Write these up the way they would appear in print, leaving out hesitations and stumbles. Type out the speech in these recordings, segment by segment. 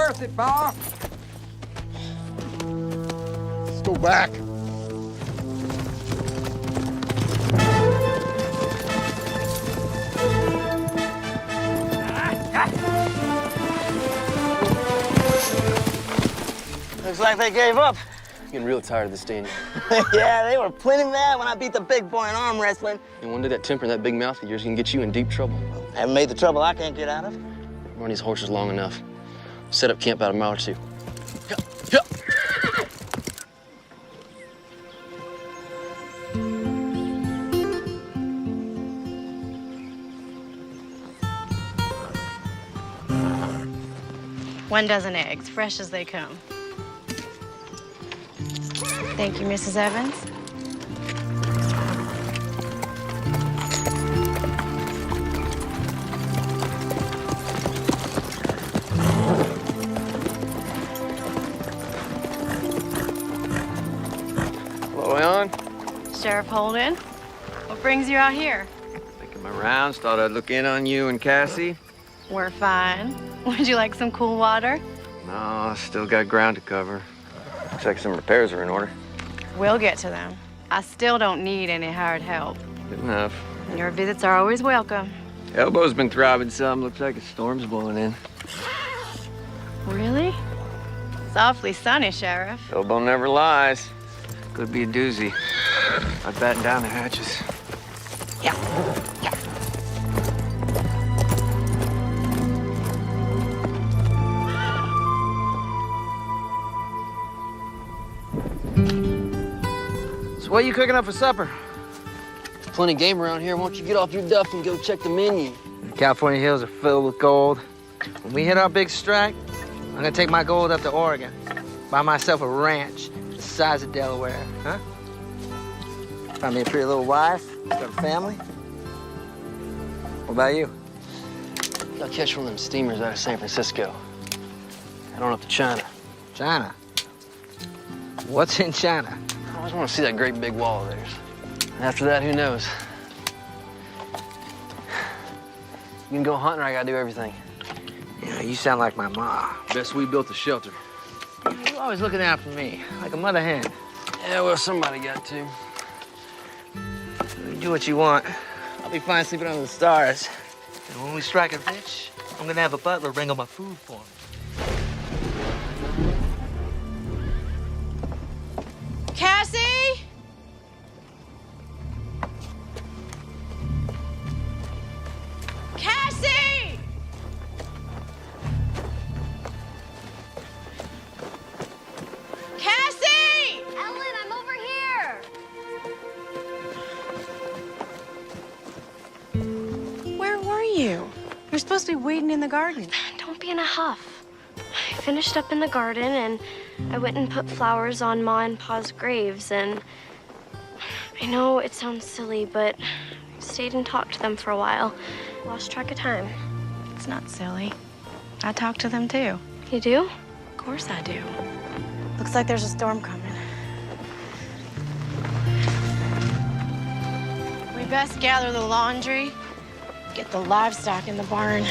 worth it, boss. Let's go back. Looks like they gave up. I'm getting real tired of this, Danny. Yeah, they were plenty mad when I beat the big boy in arm wrestling. And one day that temper and that big mouth of yours can get you in deep trouble. Haven't made the trouble I can't get out of. Run these horses long enough. Set up camp about a mile or two. One dozen eggs, fresh as they come. Thank you, Mrs. Evans. Hello, Alan. Sheriff Holden, what brings you out here? Making my rounds, thought I'd look in on you and Cassie. We're fine. Would you like some cool water? No, still got ground to cover. Looks like some repairs are in order. We'll get to them. I still don't need any hired help. Good enough. Your visits are always welcome. Elbow's been throbbing some. Looks like a storm's blowing in. Really? It's awfully sunny, Sheriff. Elbow never lies. Could be a doozy. I'd batten down the hatches. Yeah. So what are you cooking up for supper? There's plenty of game around here. Why don't you get off your duff and go check the menu? The California hills are filled with gold. When we hit our big strike, I'm gonna take my gold up to Oregon. Buy myself a ranch the size of Delaware, huh? Find me a pretty little wife, start a family. What about you? I'll catch one of them steamers out of San Francisco. Head on up to China. China? What's in China? I always want to see that great big wall of theirs. And after that, who knows? You can go hunting or I gotta do everything. Yeah, you sound like my ma. Best we built a shelter. You're always looking out for me, like a mother hen. Yeah, well, somebody got to. You do what you want. I'll be fine sleeping under the stars. And when we strike a rich, I'm gonna have a butler bring all my food for me. Cassie? Cassie! Cassie! Ellen, I'm over here. Where were you? You're supposed to be waiting in the garden. Don't be in a huff. I finished up in the garden and I went and put flowers on Ma and Pa's graves, and I know it sounds silly, but I stayed and talked to them for a while. Lost track of time. It's not silly. I talk to them too. You do? Of course I do. Looks like there's a storm coming. We best gather the laundry, get the livestock in the barn.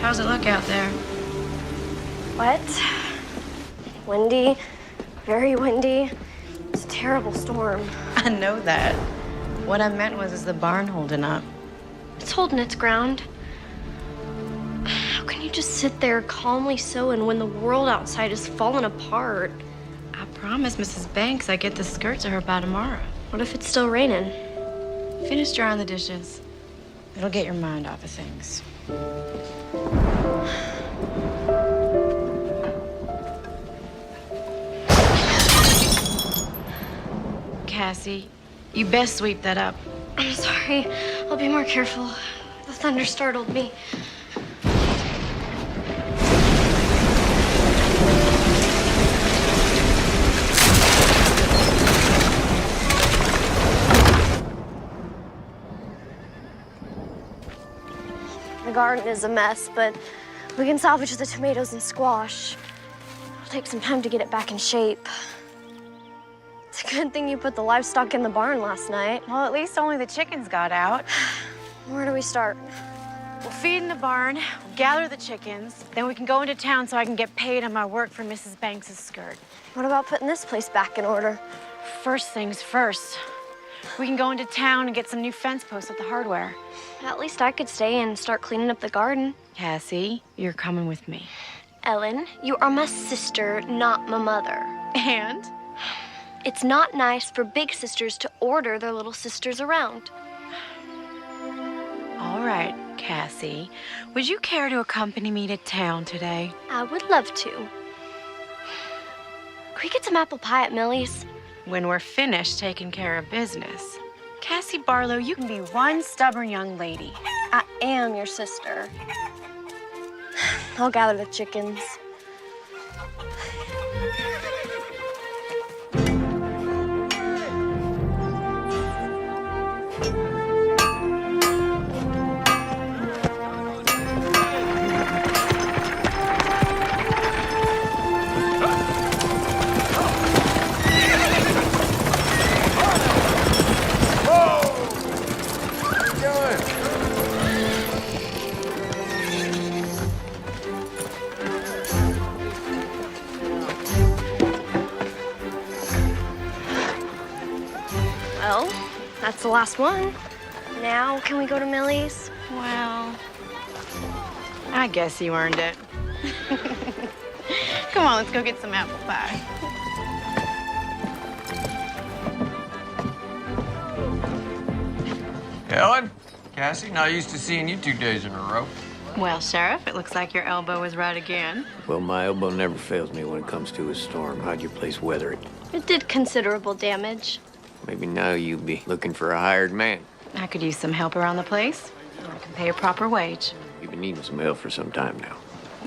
How's it look out there? Wet, windy, very windy. It's a terrible storm. I know that. What I meant was, is the barn holding up? It's holding its ground. How can you just sit there calmly sewing when the world outside is falling apart? I promised Mrs. Banks I'd get the skirt to her by tomorrow. What if it's still raining? Finish drying the dishes. It'll get your mind off of things. Cassie, you best sweep that up. I'm sorry. I'll be more careful. The thunder startled me. The garden is a mess, but We can salvage the tomatoes and squash. It'll take some time to get it back in shape. It's a good thing you put the livestock in the barn last night. Well, at least only the chickens got out. Where do we start? We'll feed in the barn, we'll gather the chickens, then we can go into town so I can get paid on my work for Mrs. Banks's skirt. What about putting this place back in order? First things first. We can go into town and get some new fence posts at the hardware. At least I could stay and start cleaning up the garden. Cassie, you're coming with me. Ellen, you are my sister, not my mother. And? It's not nice for big sisters to order their little sisters around. All right, Cassie. Would you care to accompany me to town today? I would love to. Can we get some apple pie at Millie's? When we're finished taking care of business. Cassie Barlow, you can be one stubborn young lady. I am your sister. I'll gather the chickens. Well, that's the last one. Now, can we go to Millie's? Well, I guess you earned it. Come on, let's go get some apple pie. Ellen, Cassie, not used to seeing you 2 days in a row. Well, Sheriff, it looks like your elbow was right again. Well, my elbow never fails me when it comes to a storm. How'd your place weather it? It did considerable damage. Maybe now you'll be looking for a hired man. I could use some help around the place. I can pay a proper wage. You've been needing some help for some time now.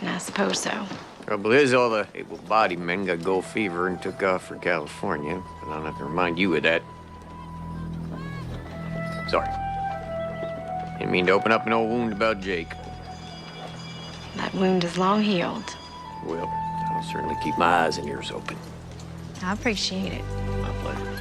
I suppose so. Trouble is, all the able-bodied men got gold fever and took off for California. But I don't have to remind you of that. Sorry. Didn't mean to open up an old wound about Jake. That wound is long healed. Well, I'll certainly keep my eyes and ears open. I appreciate it. My pleasure.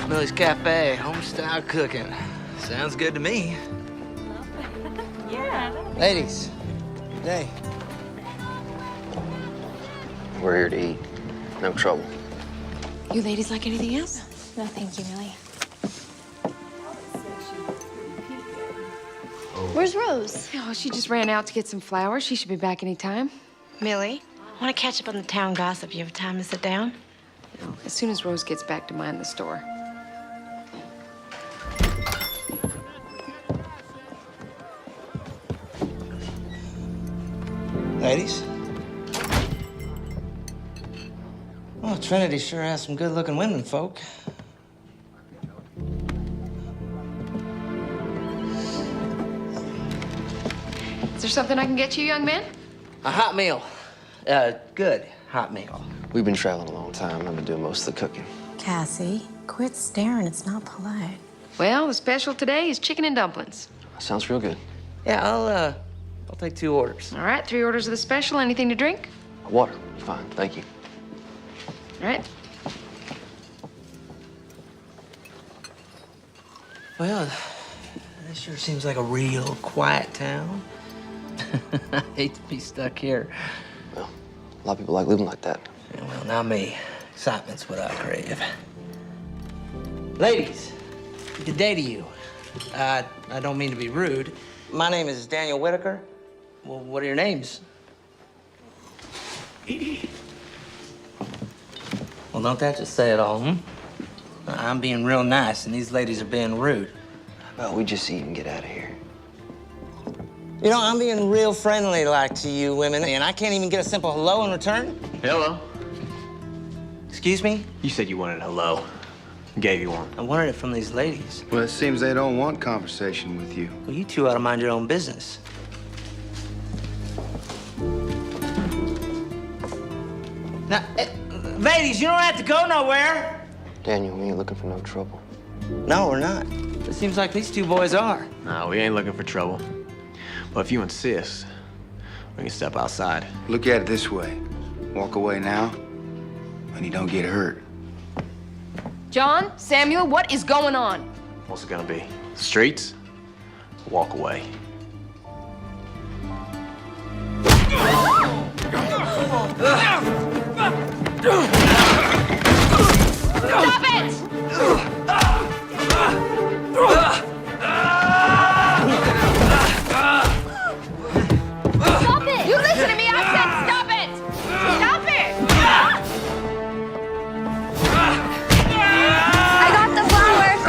Millie's Cafe, home-style cooking. Sounds good to me. Yeah. Ladies, hey. We're here to eat. No trouble. You ladies like anything else? No, thank you, Millie. Where's Rose? Oh, she just ran out to get some flowers. She should be back any time. Millie, I want to catch up on the town gossip. You have time to sit down? As soon as Rose gets back to mind the store. Ladies? Well, Trinity sure has some good-looking women, folk. Is there something I can get you, young man? A hot meal. Good hot meal. We've been traveling a long time. I've been doing most of the cooking. Cassie, quit staring. It's not polite. Well, the special today is chicken and dumplings. Sounds real good. Yeah, I'll take 2 orders. All right, 3 orders of the special. Anything to drink? Water. Fine. Thank you. All right. Well, this sure seems like a real quiet town. I hate to be stuck here. Well, a lot of people like living like that. Yeah, well, not me. Excitement's what I crave. Ladies, good day to you. I don't mean to be rude. My name is Daniel Whitaker. Well, what are your names? Well, don't that just say it all, I'm being real nice, and these ladies are being rude. How about we just eat and get out of here? You know, I'm being real friendly like to you women, and I can't even get a simple hello in return. Hello. Excuse me? You said you wanted a hello. Gave you one. I wanted it from these ladies. Well, it seems they don't want conversation with you. Well, you two ought to mind your own business. Now, ladies, you don't have to go nowhere. Daniel, we ain't looking for no trouble. No, we're not. It seems like these two boys are. No, we ain't looking for trouble. But if you insist, we can step outside. Look at it this way. Walk away now, and you don't get hurt. John, Samuel, what is going on? What's it gonna be? Streets? Walk away. Stop it! Stop it! You listen to me! I said stop it! Stop it! I got the flowers.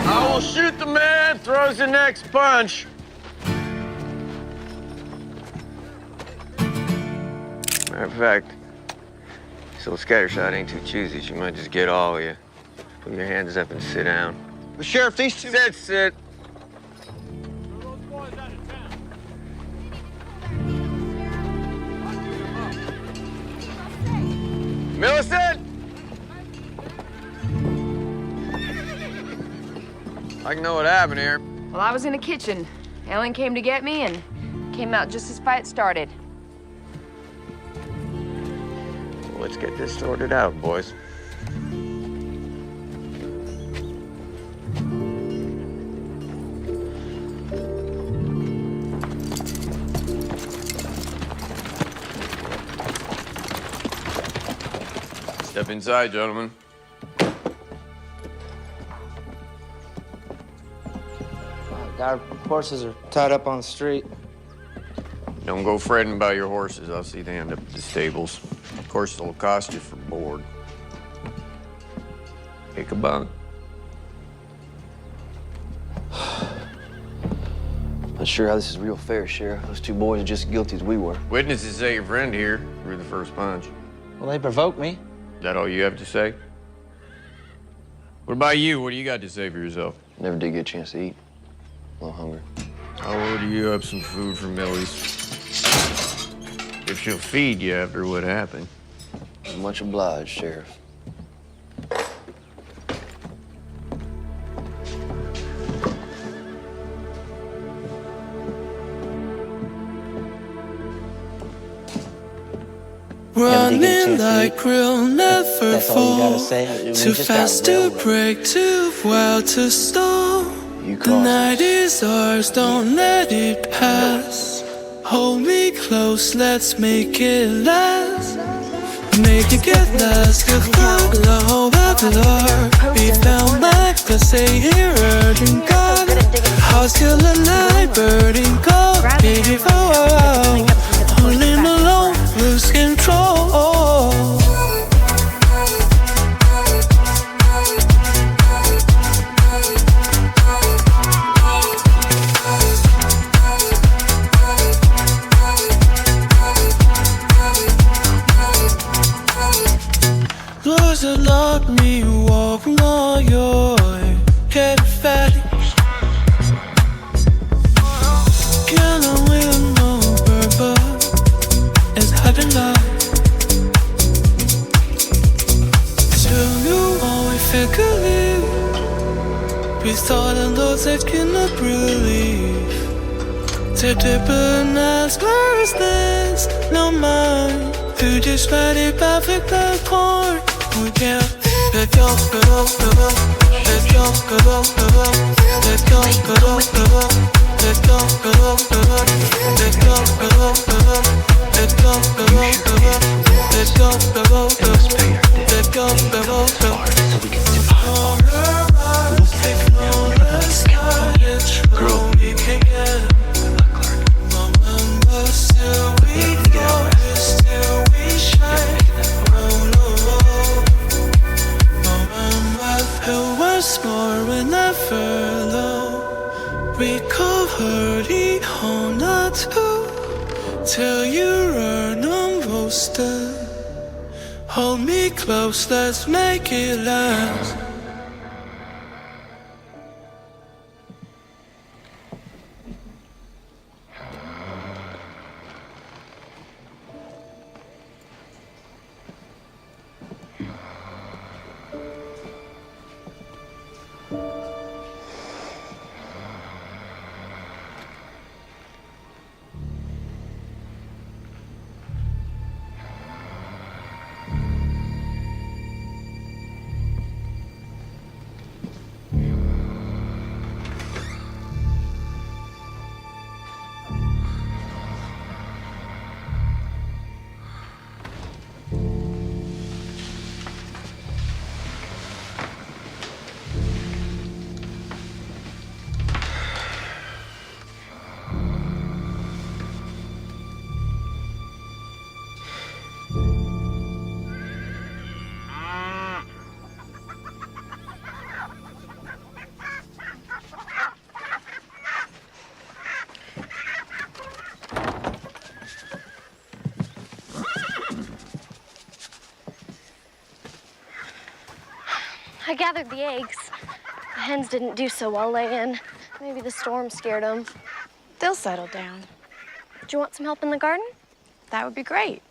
I will shoot the man, throws the next punch. Matter of fact, so Scattershot ain't too choosy. She might just get all of you. Put your hands up and sit down. But Sheriff, these two... Sit. Millicent! I can know what happened here. Well, I was in the kitchen. Ellen came to get me and came out just as fight started. Let's get this sorted out, boys. Step inside, gentlemen. Our horses are tied up on the street. Don't go fretting about your horses. I'll see they end up at the stables. Of course, it'll cost you for board. Take a bunk. Not sure how this is real fair, Sheriff. Those two boys are just as guilty as we were. Witnesses say your friend here threw the first punch. Well, they provoked me. Is that all you have to say? What about you? What do you got to say for yourself? Never did get a chance to eat. A little hungry. I'll order you up some food from Millie's. If she'll feed you after what happened. Much obliged, Sheriff. Running like we'll never That's all you gotta fall. say. Too fast to break, too wild to stall. The night is ours, don't let it pass. Hold me close, let's make it last. Make it get last, good luck, the whole Babylon. We found like the say here, urging God. Hearts still alive, burning cold. Baby, oh, holding alone, lose control. Doors that lock me, walking on your head fatty. Killing with no purpose, it's hard to lie. Till you always figure it. We thought in those that cannot believe. To deepen as business, no mind. To just let it perfect the corn. We can't let go, let go, let go, let go, let go, let go, let go, let go, let go, let go, let go, let go, let go, let go, let go, let go, let go, let go, let go, So we can do girl. Once more whenever low, recall hurting home not to till you run almost done. Hold me close, let's make it last. I gathered the eggs. The hens didn't do so well laying. Maybe the storm scared them. They'll settle down. Do you want some help in the garden? That would be great.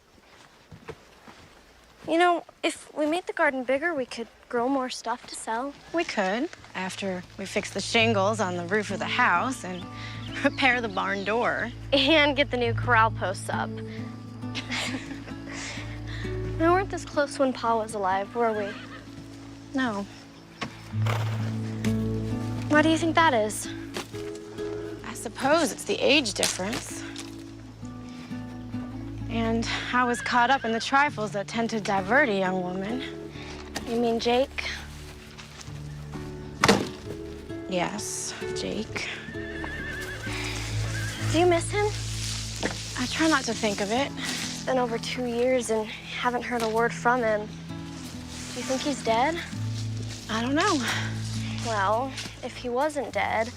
You know, if we made the garden bigger, we could grow more stuff to sell. We could, after we fix the shingles on the roof of the house and repair the barn door. And get the new corral posts up. We weren't this close when Pa was alive, were we? No. Why do you think that is? I suppose it's the age difference. And I was caught up in the trifles that tend to divert a young woman. You mean Jake? Yes, Jake. Do you miss him? I try not to think of it. It's been over 2 years and haven't heard a word from him. Do you think he's dead? I don't know. Well, if he wasn't dead,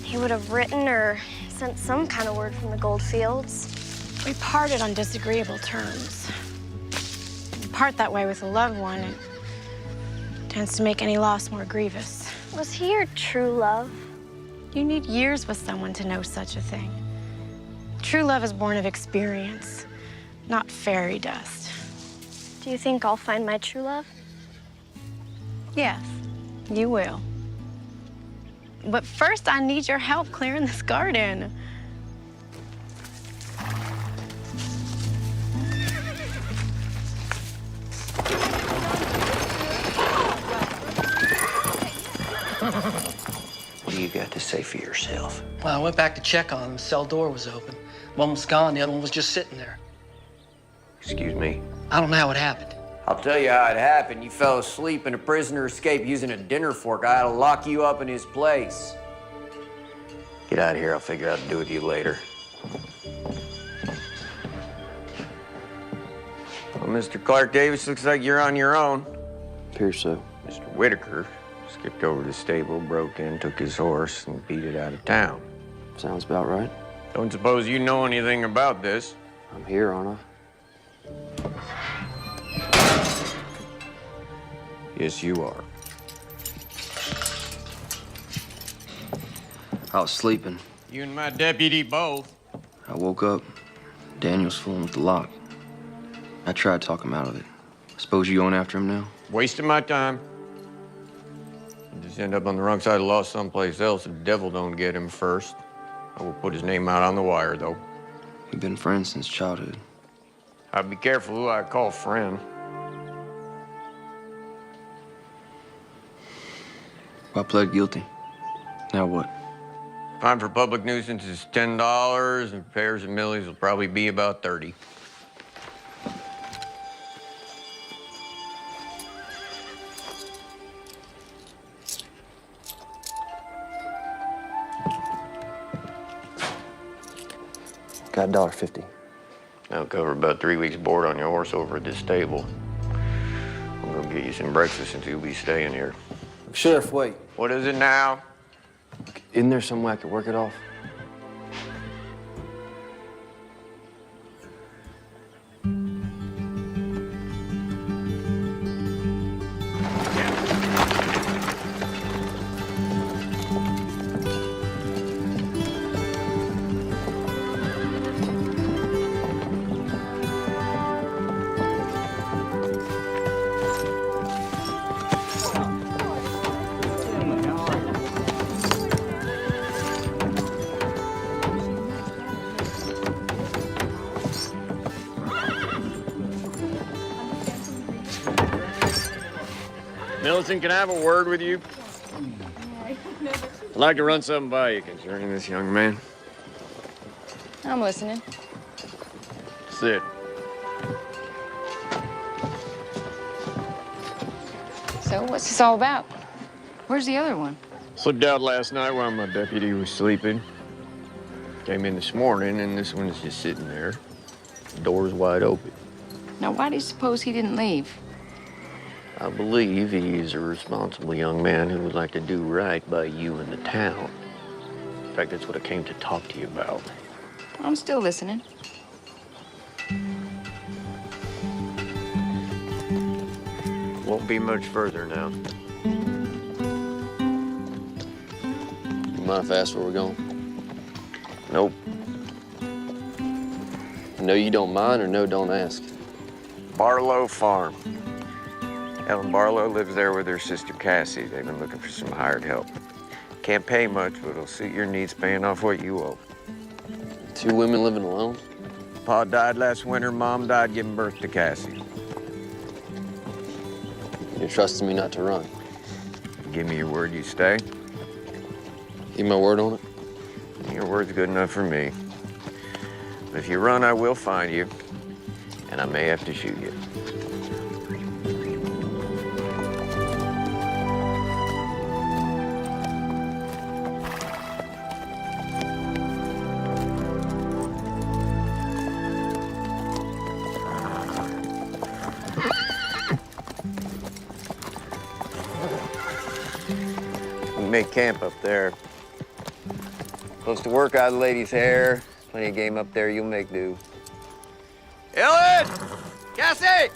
he would have written or sent some kind of word from the gold fields. We parted on disagreeable terms. You part that way with a loved one, it tends to make any loss more grievous. Was he your true love? You need years with someone to know such a thing. True love is born of experience, not fairy dust. Do you think I'll find my true love? Yes, you will. But first, I need your help clearing this garden. What do you got to say for yourself? Well, I went back to check on him. The cell door was open. One was gone, the other one was just sitting there. Excuse me? I don't know how it happened. I'll tell you how it happened. You fell asleep and a prisoner escaped using a dinner fork. I had to lock you up in his place. Get out of here. I'll figure out what to do with you later. Well, Mr. Clark Davis, looks like you're on your own. Appears so. Mr. Whitaker skipped over to the stable, broke in, took his horse, and beat it out of town. Sounds about right. Don't suppose you know anything about this. I'm here, aren't I? Yes, you are. I was sleeping. You and my deputy both. I woke up. Daniel's fooling with the lock. I tried to talk him out of it. Suppose you going after him now? Wasting my time. I'll just end up on the wrong side of the law someplace else if the devil don't get him first. I will put his name out on the wire, though. We've been friends since childhood. I'd be careful who I call friend. I pled guilty. Now what? Fine for public nuisance is $10, and repairs and millies will probably be about 30. Got $1.50. That'll cover about 3 weeks' board on your horse over at this stable. I'm gonna get you some breakfast since you'll be staying here. Sheriff, wait. What is it now? Isn't there some way I could work it off? Millicent, can I have a word with you? I'd like to run something by you concerning this young man. I'm listening. Sit. So, what's this all about? Where's the other one? Slipped out last night while my deputy was sleeping. Came in this morning, and this one's just sitting there. The door's wide open. Now, why do you suppose he didn't leave? I believe he is a responsible young man who would like to do right by you and the town. In fact, that's what I came to talk to you about. I'm still listening. Won't be much further now. You mind if I ask where we're going? Nope. No, you don't mind, or no, don't ask? Barlow Farm. Ellen Barlow lives there with her sister Cassie. They've been looking for some hired help. Can't pay much, but it'll suit your needs paying off what you owe. 2 women living alone? Pa died last winter, Mom died giving birth to Cassie. You're trusting me not to run? Give me your word you stay. Give my word on it? Your word's good enough for me. But if you run, I will find you, and I may have to shoot you. We make camp up there. Close to work out of the lady's hair. Plenty of game up there, you'll make do. Ellen! Cassie!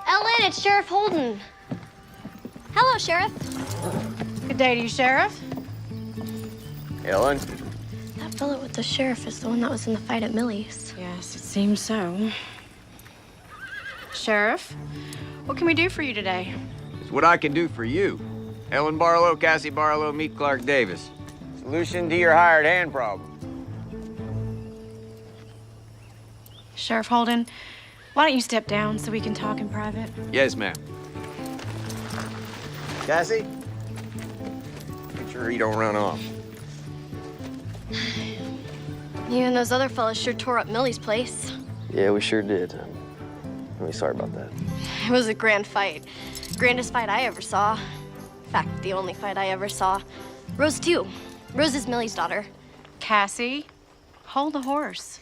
Ellen, it's Sheriff Holden. Hello, Sheriff. Good day to you, Sheriff. Ellen? That fellow with the sheriff is the one that was in the fight at Millie's. Yes, it seems so. Sheriff, what can we do for you today? It's what I can do for you. Ellen Barlow, Cassie Barlow, meet Clark Davis. Solution to your hired hand problem. Sheriff Holden, why don't you step down so we can talk in private? Yes, ma'am. Cassie? Make sure he don't run off. You and those other fellas sure tore up Millie's place. Yeah, we sure did. I'm really sorry about that. It was a grand fight. Grandest fight I ever saw. In fact, the only fight I ever saw. Rose, too. Rose is Millie's daughter. Cassie, hold the horse.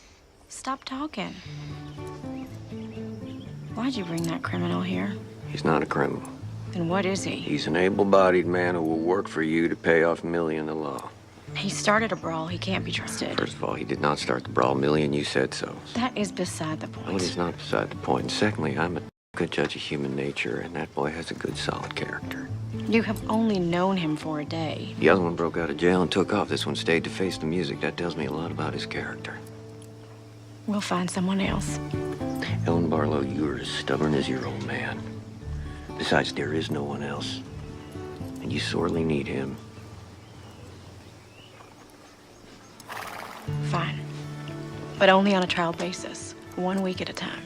Stop talking. Why'd you bring that criminal here? He's not a criminal. Then what is he? He's an able-bodied man who will work for you to pay off Millie and the law. He started a brawl. He can't be trusted. First of all, he did not start the brawl. Millie and you said so. That is beside the No, point. it is not beside the point. And secondly, I'm a good judge of human nature, and that boy has a good, solid character. You have only known him for a day. The other one broke out of jail and took off. This one stayed to face the music. That tells me a lot about his character. We'll find someone else. Ellen Barlow, you are as stubborn as your old man. Besides, there is no one else. And you sorely need him. Fine. But only on a trial basis. 1 week at a time.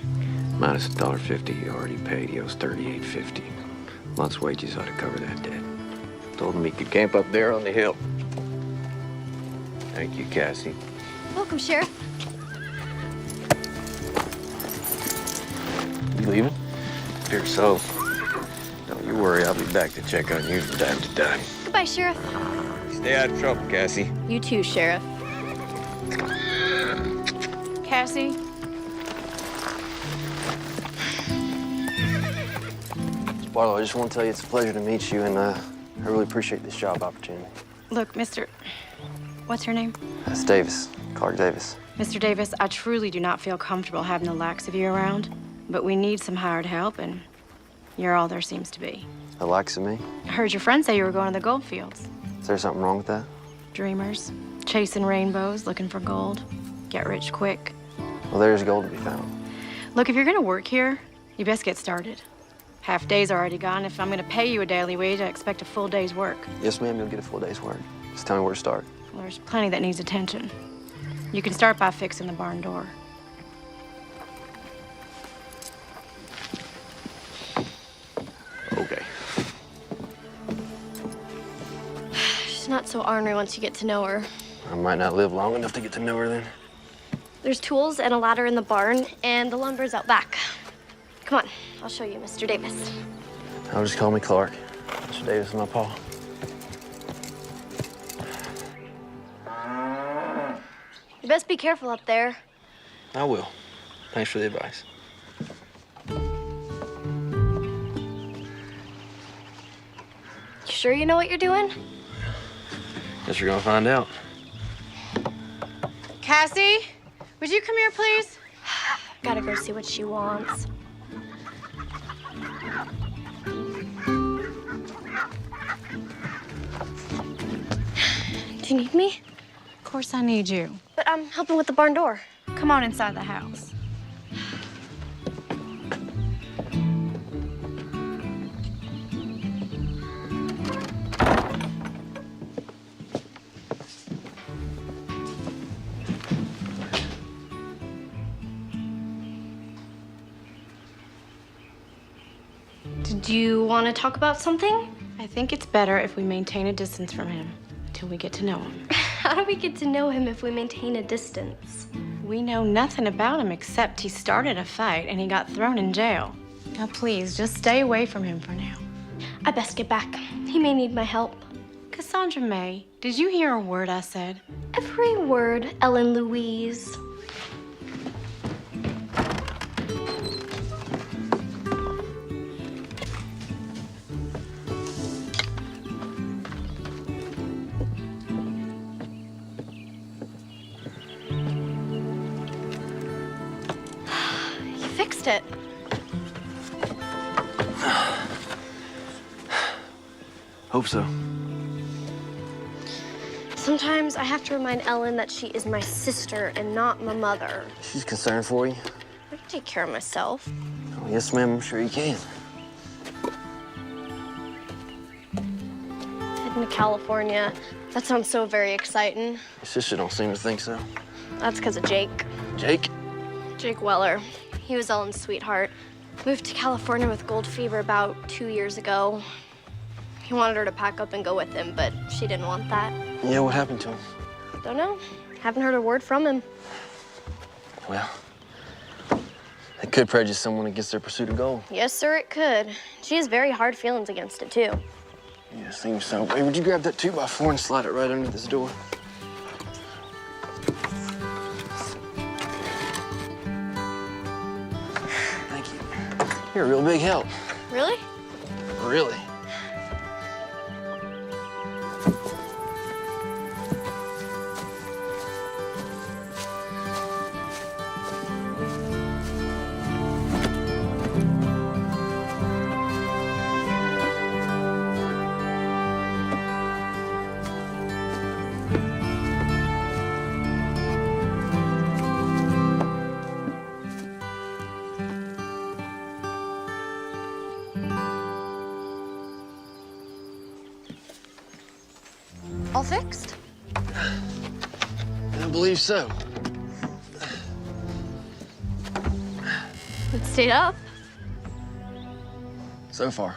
Minus $1.50 you already paid. He owes $38.50. Month's wages ought to cover that debt. Told him he could camp up there on the hill. Thank you, Cassie. Welcome, Sheriff. You leaving? Fear so. Don't you worry, I'll be back to check on you from time to time. Goodbye, Sheriff. Stay out of trouble, Cassie. You too, Sheriff. Cassie? Barlow, I just want to tell you it's a pleasure to meet you, and I really appreciate this job opportunity. Look, what's your name? That's Davis, Clark Davis. Mr. Davis, I truly do not feel comfortable having the likes of you around, but we need some hired help, and you're all there seems to be. The likes of me? I heard your friend say you were going to the gold fields. Is there something wrong with that? Dreamers, chasing rainbows, looking for gold. Get rich quick. Well, there's gold to be found. Look, if you're gonna work here, you best get started. Half day's already gone. If I'm gonna pay you a daily wage, I expect a full day's work. Yes, ma'am, you'll get a full day's work. Just tell me where to start. Well, there's plenty that needs attention. You can start by fixing the barn door. Okay. She's not so ornery once you get to know her. I might not live long enough to get to know her then. There's tools and a ladder in the barn, and the lumber's out back. Come on, I'll show you, Mr. Davis. I'll just call me Clark. Mr. Davis is my paw. You best be careful up there. I will. Thanks for the advice. You sure you know what you're doing? Guess you're gonna find out. Cassie, would you come here, please? Gotta go see what she wants. Do you need me? Of course I need you. But I'm helping with the barn door. Come on inside the house. Did you want to talk about something? I think it's better if we maintain a distance from him until we get to know him. How do we get to know him if we maintain a distance? We know nothing about him except he started a fight and he got thrown in jail. Now, please, just stay away from him for now. I best get back. He may need my help. Cassandra May, did you hear a word I said? Every word, Ellen Louise. Fixed it. Hope so. Sometimes I have to remind Ellen that she is my sister and not my mother. She's concerned for you. I can take care of myself. Oh, yes, ma'am, I'm sure you can. Heading to California. That sounds so very exciting. Your sister don't seem to think so. That's because of Jake. Jake? Jake Weller. He was Ellen's sweetheart. Moved to California with gold fever about 2 years ago. He wanted her to pack up and go with him, but she didn't want that. Yeah, what happened to him? Don't know. Haven't heard a word from him. Well, it could prejudice someone against their pursuit of gold. Yes, sir, it could. She has very hard feelings against it, too. Yeah, seems so. Hey, would you grab that 2x4 and slide it right under this door? Thank you. You're a real big help. Really? Really. All fixed? I believe so. It stayed up. So far.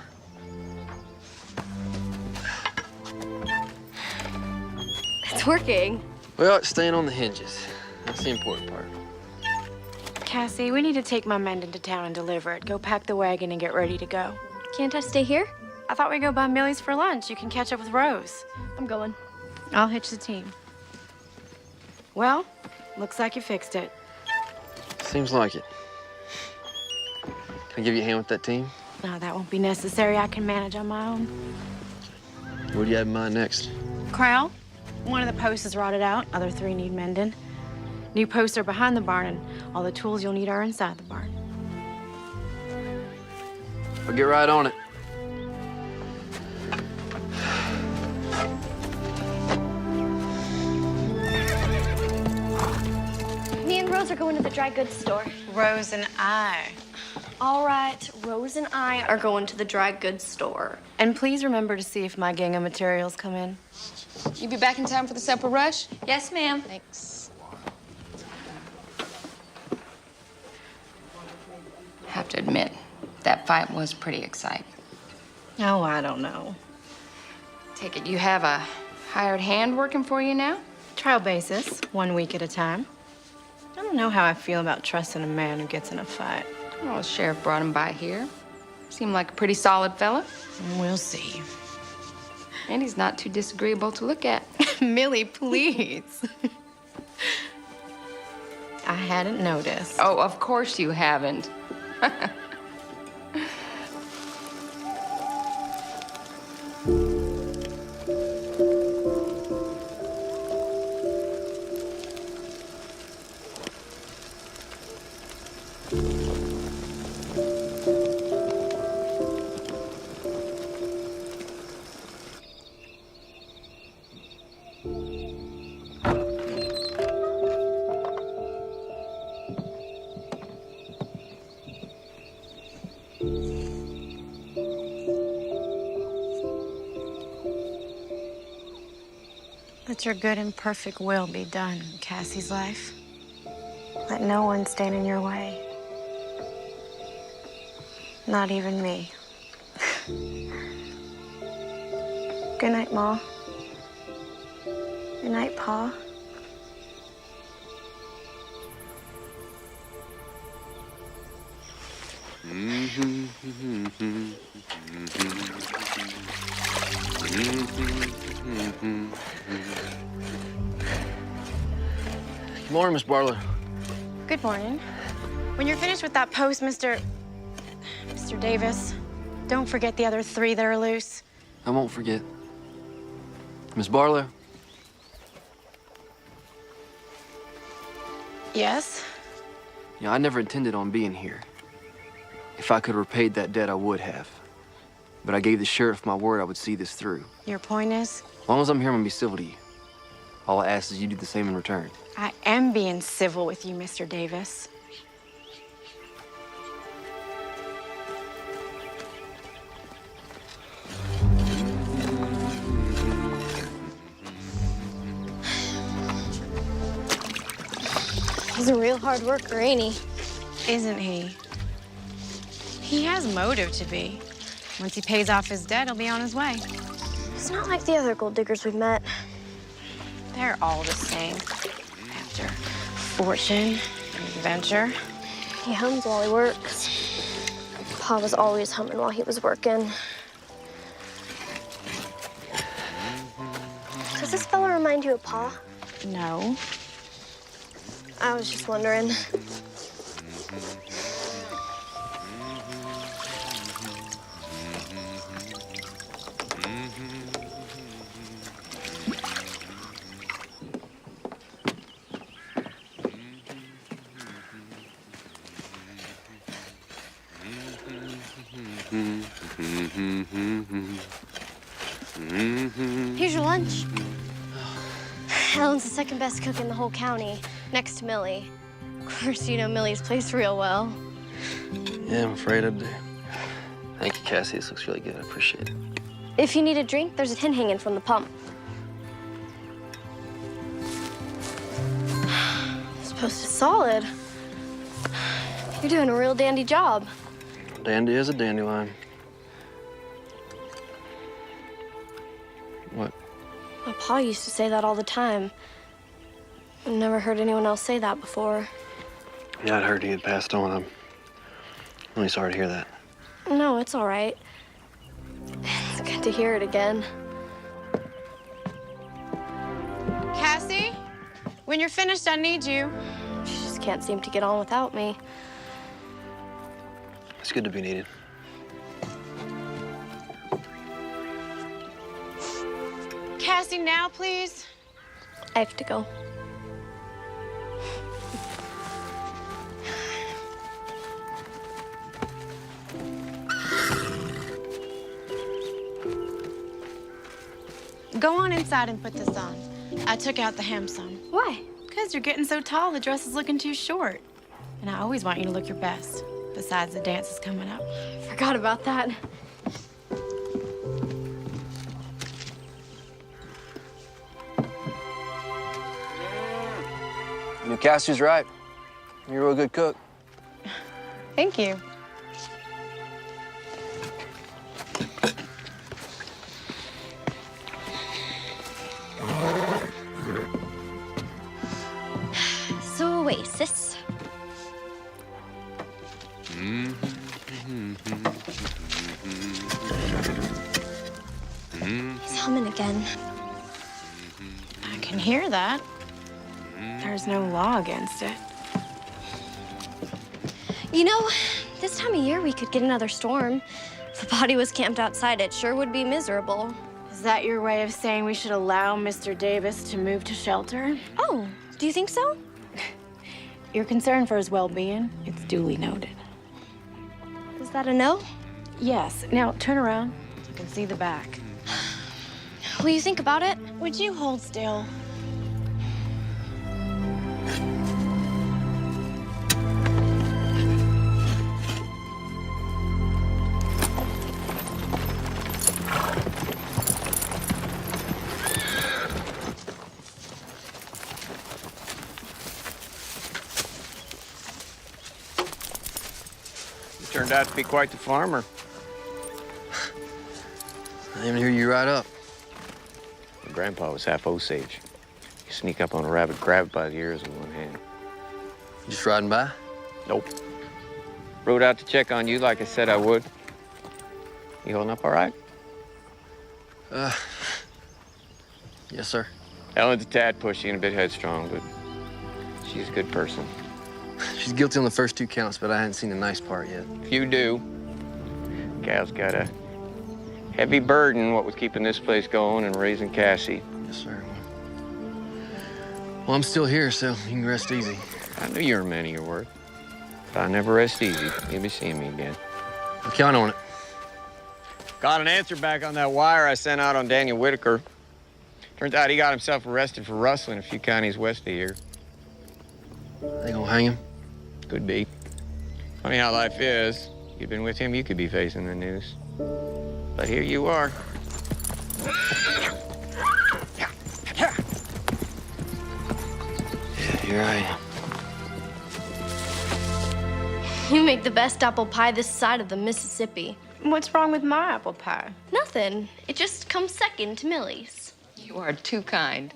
It's working. Well, it's staying on the hinges. That's the important part. Cassie, we need to take my mend into town and deliver it. Go pack the wagon and get ready to go. Can't I stay here? I thought we'd go by Millie's for lunch. You can catch up with Rose. I'm going. I'll hitch the team. Well, looks like you fixed it. Seems like it. Can I give you a hand with that team? No, that won't be necessary. I can manage on my own. What do you have in mind next? Corral, one of the posts is rotted out. Other 3 need mending. New posts are behind the barn, and all the tools you'll need are inside the barn. I'll get right on it. Me and Rose are going to the dry goods store. Rose and I. All right, Rose and I are going to the dry goods store. And please remember to see if my gang of materials come in. You be back in time for the supper rush? Yes, ma'am. Thanks. Have to admit, that fight was pretty exciting. Oh, I don't know. Take it you have a hired hand working for you now? Trial basis, 1 week at a time. I don't know how I feel about trusting a man who gets in a fight. Well, the sheriff brought him by here. Seemed like a pretty solid fella. We'll see. And he's not too disagreeable to look at. Millie, please. I hadn't noticed. Oh, of course you haven't. Let your good and perfect will be done in Cassie's life. Let no one stand in your way. Not even me. Good night, Ma. Good night, Pa. Good morning, Miss Barlow. Good morning. When you're finished with that post, Mr. Davis, don't forget the other 3 that are loose. I won't forget. Miss Barlow? Yes? I never intended on being here. If I could have repaid that debt, I would have. But I gave the sheriff my word I would see this through. Your point is? As long as I'm here, I'm gonna be civil to you. All I ask is you do the same in return. I am being civil with you, Mr. Davis. He's a real hard worker, ain't he? Isn't he? He has motive to be. Once he pays off his debt, he'll be on his way. It's not like the other gold diggers we've met. They're all the same. After fortune and adventure. He hums while he works. Pa was always humming while he was working. Does this fella remind you of Pa? No. I was just wondering. Here's your lunch. Ellen's the second best cook in the whole county, next to Millie. Of course, you know Millie's place real well. Yeah, I'm afraid I do. Thank you, Cassie. This looks really good. I appreciate it. If you need a drink, there's a tin hanging from the pump. This post is solid. You're doing a real dandy job. Dandy is a dandelion. What? My pa used to say that all the time. I've never heard anyone else say that before. Yeah, I'd heard he had passed on. I'm really sorry to hear that. No, it's all right. It's good to hear it again. Cassie, when you're finished, I need you. She just can't seem to get on without me. It's good to be needed. Cassie, now, please. I have to go. Go on inside and put this on. I took out the hem some. Why? Because you're getting so tall, the dress is looking too short. And I always want you to look your best. Besides, the dance is coming up. Forgot about that. You know, Cassie's right. You're a real good cook. Thank you. So, Oasis. He's humming again. I can hear that. There's no law against it. You know, this time of year we could get another storm. If the body was camped outside, it sure would be miserable. Is that your way of saying we should allow Mr. Davis to move to shelter? Oh, do you think so? You're concerned for his well-being. It's duly noted. Is that a no? Yes. Now, turn around so I can see the back. Will you think about it? Would you hold still? Turned out to be quite the farmer. I didn't even hear you right up. My grandpa was half Osage. You sneak up on a rabbit, grab it by the ears with one hand. Just riding by? Nope. Rode out to check on you like I said I would. You holding up all right? Yes, sir. Ellen's a tad pushy and a bit headstrong, but she's a good person. She's guilty on the first 2 counts, but I hadn't seen the nice part yet. If you do, Gal's got a heavy burden, what was keeping this place going and raising Cassie. Yes, sir. Well, I'm still here, so you can rest easy. I knew you were a man of your word. But I never rest easy. You'll be seeing me again. I'll count on it. Got an answer back on that wire I sent out on Daniel Whitaker. Turns out he got himself arrested for rustling a few counties west of here. They gonna hang him? Could be. Funny how life is. If you'd been with him, you could be facing the noose. But here you are. Yeah, here I am. You make the best apple pie this side of the Mississippi. What's wrong with my apple pie? Nothing. It just comes second to Millie's. You are too kind.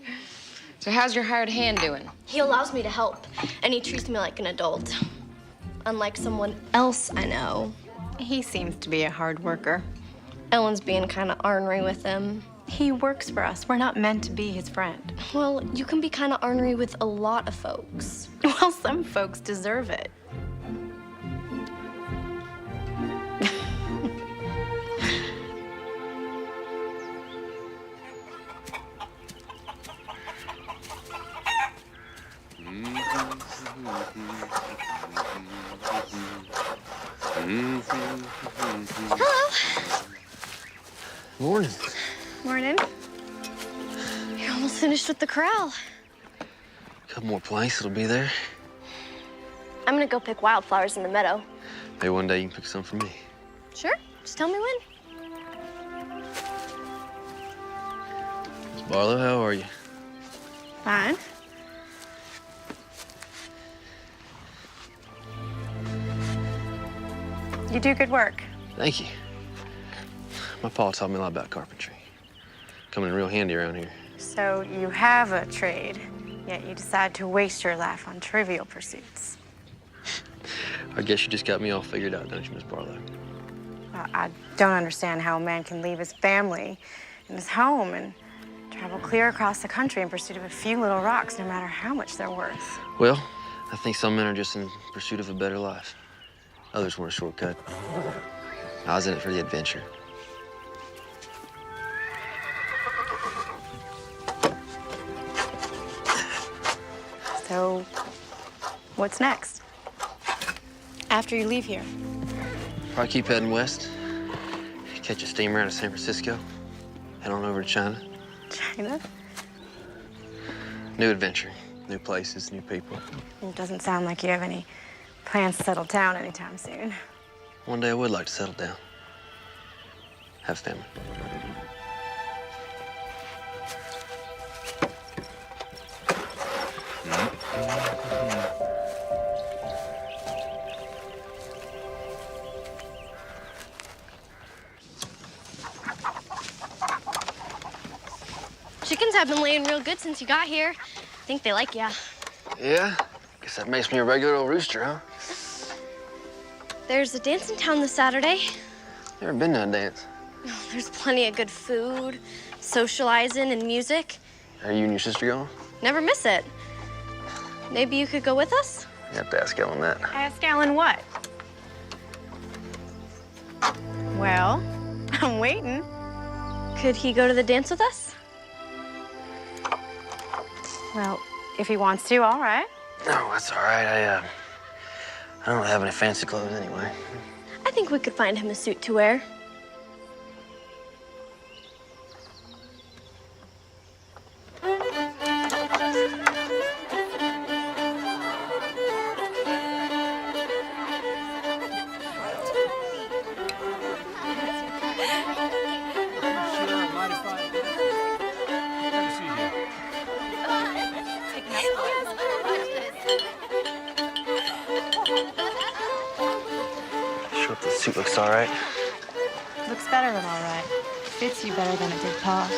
So how's your hired hand doing? He allows me to help, and he treats me like an adult. Unlike someone else I know. He seems to be a hard worker. Ellen's being kind of ornery with him. He works for us. We're not meant to be his friend. Well, you can be kind of ornery with a lot of folks. Well, some folks deserve it. Hello. Morning. Morning. You're almost finished with the corral. A couple more planks, it'll be there. I'm gonna go pick wildflowers in the meadow. Maybe one day you can pick some for me. Sure, just tell me when. Miss Barlow, how are you? Fine. You do good work. Thank you. My pa taught me a lot about carpentry. Coming in real handy around here. So you have a trade, yet you decide to waste your life on trivial pursuits. I guess you just got me all figured out, don't you, Miss Barlow? I don't understand how a man can leave his family and his home and Travel clear across the country in pursuit of a few little rocks, no matter how much they're worth. Well, I think some men are just in pursuit of a better life. Others want a shortcut. I was in it for the adventure. So, what's next? After you leave here? Probably keep heading west. Catch a steamer out of San Francisco. Head on over to China. China? New adventure. New places, new people. It doesn't sound like you have any plans to settle down anytime soon. One day I would like to settle down. Have family. Chickens have been laying real good since you got here. I think they like ya. Yeah? Guess that makes me a regular old rooster, huh? There's a dance in town this Saturday. Never been to a dance. There's plenty of good food, socializing, and music. Are you and your sister going? Never miss it. Maybe you could go with us? You have to ask Ellen that. Ask Alan what? Well, I'm waiting. Could he go to the dance with us? Well, if he wants to, all right. No, that's all right. I don't have any fancy clothes anyway. I think we could find him a suit to wear. Sure if the suit looks all right. Looks better than all right. Fits you better than it did Pa.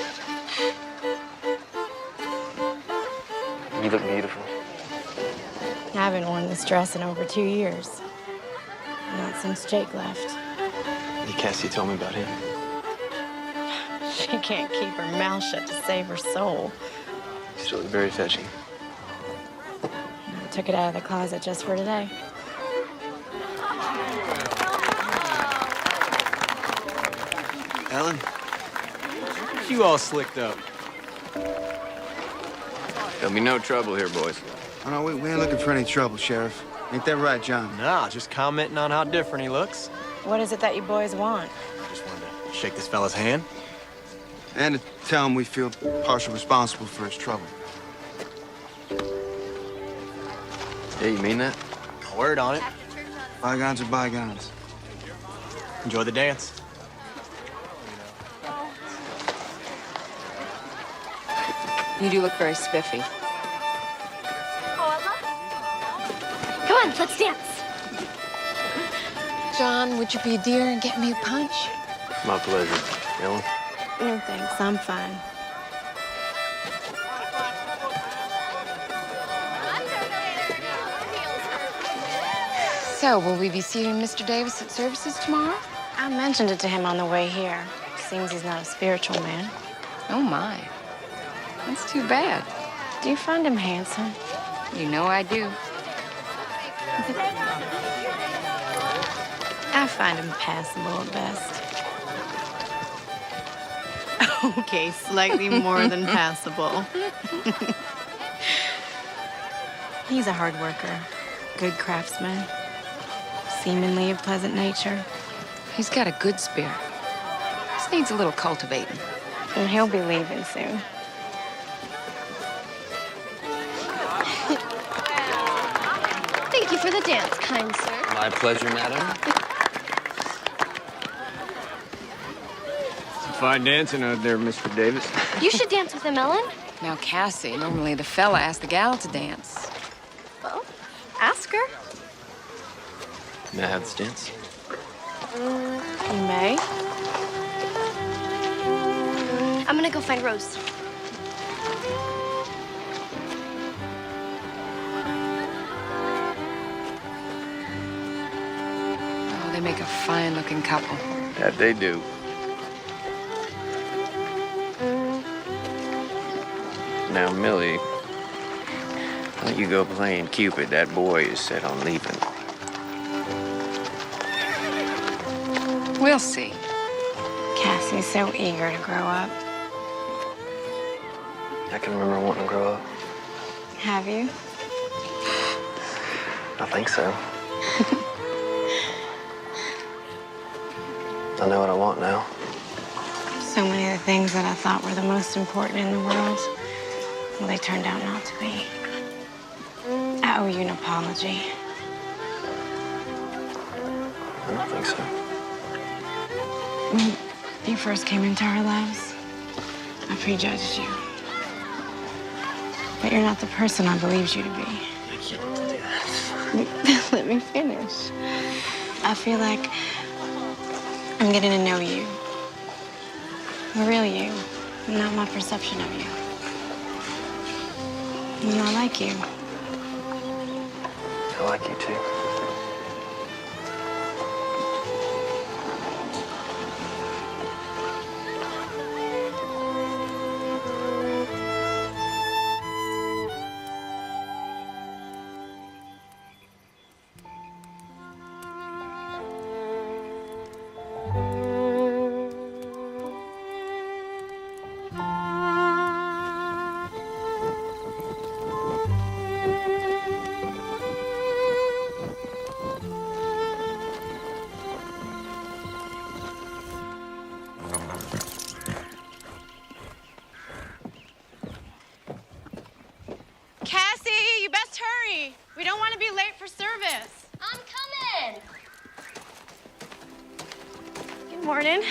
You look beautiful. I haven't worn this dress in over 2 years. Not since Jake left. Hey, Cassie told me about him. She can't keep her mouth shut to save her soul. He still looked very fetching. I took it out of the closet just for today. Ellen? You all slicked up. There'll be no trouble here, boys. Oh, no, we ain't looking for any trouble, Sheriff. Ain't that right, John? Nah, just commenting on how different he looks. What is it that you boys want? Just wanted to shake this fella's hand. And to tell him we feel partially responsible for his trouble. Yeah, you mean that? A word on it. Bygones are bygones. Enjoy the dance. You do look very spiffy. Come on, let's dance. John, would you be a dear and get me a punch? My pleasure. Ellen? No, thanks. I'm fine. So, will we be seeing Mr. Davis at services tomorrow? I mentioned it to him on the way here. Seems he's not a spiritual man. Oh, my. That's too bad. Do you find him handsome? You know I do. I find him passable at best. Okay, slightly more than passable. He's a hard worker, good craftsman, seemingly of pleasant nature. He's got a good spirit. Just needs a little cultivating. And he'll be leaving soon. Thank you for the dance, kind sir. My pleasure, madam. Fine dancing out there, Mr. Davis. You should dance with him, Ellen. Now, Cassie, normally the fella asks the gal to dance. Well, ask her. May I have this dance? You may. I'm gonna go find Rose. Oh, they make a fine-looking couple. That they do. Now, Millie, why don't you go playing Cupid? That boy is set on leaving. We'll see. Cassie's so eager to grow up. I can remember wanting to grow up. Have you? I think so. I know what I want now. So many of the things that I thought were the most important in the world, well, they turned out not to be. I owe you an apology. I don't think so. When you first came into our lives, I prejudged you. But you're not the person I believed you to be. I can't do that. Let me finish. I feel like I'm getting to know you. The real you, not my perception of you. And I like you. I like you too. Cassie, you best hurry. We don't want to be late for service. I'm coming. Good morning.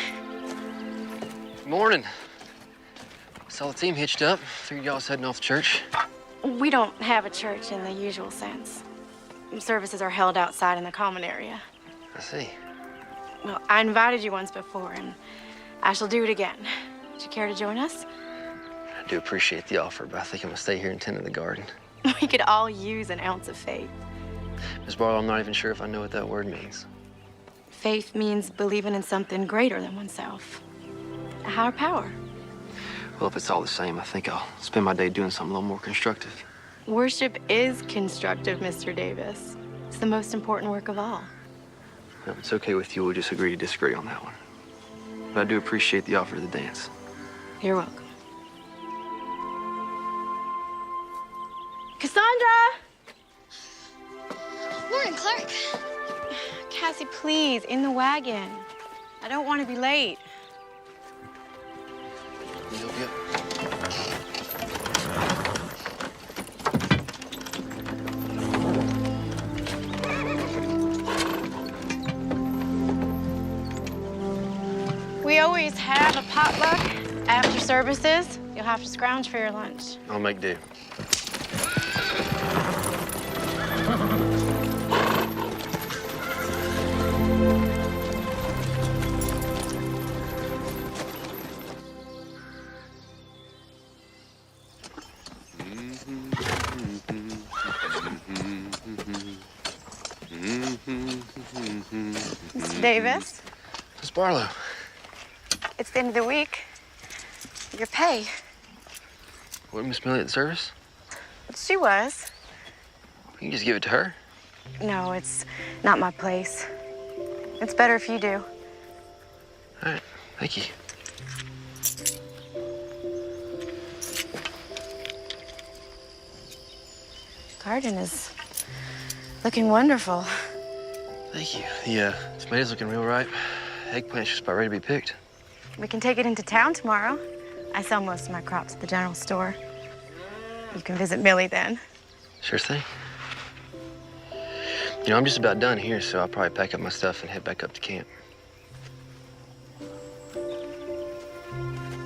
Morning. Saw the team hitched up. Figured y'all was heading off to church. We don't have a church in the usual sense. Services are held outside in the common area. I see. Well, I invited you once before, and I shall do it again. Would you care to join us? I do appreciate the offer, but I think I'm gonna stay here and tend to the garden. We could all use an ounce of faith. Miss Barlow, I'm not even sure if I know what that word means. Faith means believing in something greater than oneself. A higher power. Well, if it's all the same, I think I'll spend my day doing something a little more constructive. Worship is constructive, Mr. Davis. It's the most important work of all. Well, if it's okay with you, we'll just agree to disagree on that one. But I do appreciate the offer to the dance. You're welcome. Cassandra! Morning, Clark. Cassie, please, in the wagon. I don't want to be late. You'll be up. We always have a potluck after services. You'll have to scrounge for your lunch. I'll make do. Mr. Davis, Miss Barlow. it's the end of the week. Your pay. Wasn't Miss Millie at the service? She was. You can just give it to her. No, it's not my place. It's better if you do. All right, thank you. Garden is looking wonderful. Thank you. The tomatoes looking real ripe. Eggplant's just about ready to be picked. We can take it into town tomorrow. I sell most of my crops at the general store. You can visit Millie then. Sure thing. You know, I'm just about done here, so I'll probably pack up my stuff and head back up to camp.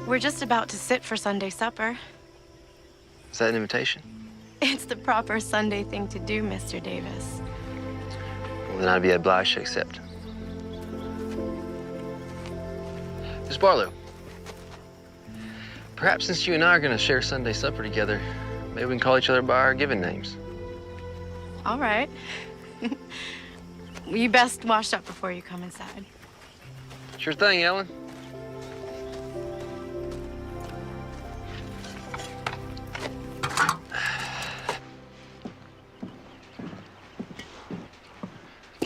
We're just about to sit for Sunday supper. Is that an invitation? It's the proper Sunday thing to do, Mr. Davis. Well, then I'd be obliged to accept. Miss Barlow, perhaps since you and I are going to share Sunday supper together, maybe we can call each other by our given names. All right. You best wash up before you come inside. Sure thing, Ellen.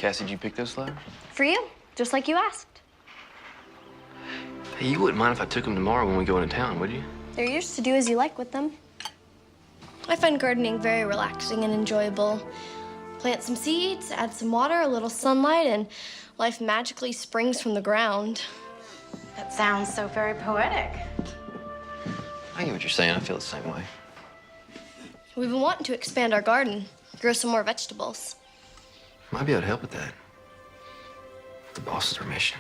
Cassie, did you pick those flowers? For you, just like you asked. Hey, you wouldn't mind if I took them tomorrow when we go into town, would you? They're yours to do as you like with them. I find gardening very relaxing and enjoyable. Plant some seeds, add some water, a little sunlight, and life magically springs from the ground. That sounds so very poetic. I get what you're saying. I feel the same way. We've been wanting to expand our garden, grow some more vegetables. Might be able to help with that. The boss's permission.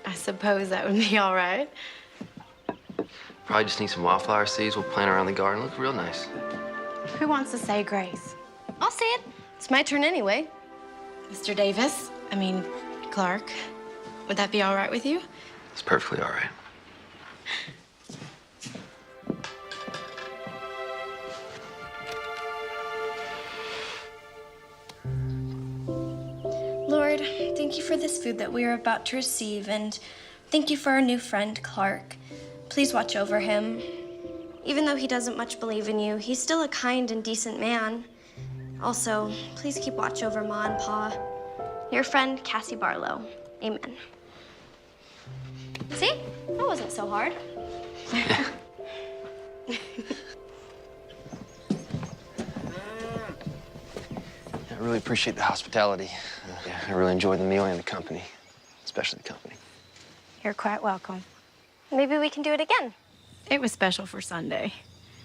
I suppose that would be all right. Probably just need some wildflower seeds. We'll plant around the garden. Look real nice. Who wants to say grace? I'll say it. It's my turn anyway. Mr. Davis? Clark. Would that be all right with you? It's perfectly all right. Lord, thank you for this food that we are about to receive, and thank you for our new friend, Clark. Please watch over him. Even though he doesn't much believe in you, he's still a kind and decent man. Also, please keep watch over Ma and Pa. Your friend, Cassie Barlow. Amen. See? That wasn't so hard. I really appreciate the hospitality. Yeah, I really enjoyed the meal and the company, especially the company. You're quite welcome. Maybe we can do it again. It was special for Sunday.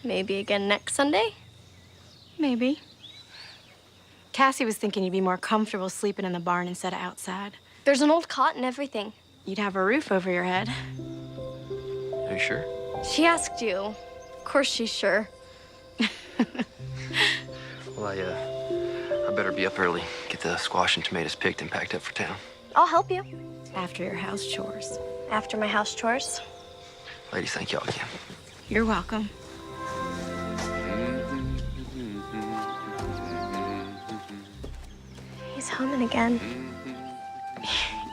Maybe again next Sunday? Maybe. Cassie was thinking you'd be more comfortable sleeping in the barn instead of outside. There's an old cot and everything. You'd have a roof over your head. Are you sure? She asked you. Of course she's sure. Well, I better be up early. Get the squash and tomatoes picked and packed up for town. I'll help you. After your house chores. After my house chores. Ladies, thank y'all again. You're welcome. He's humming again.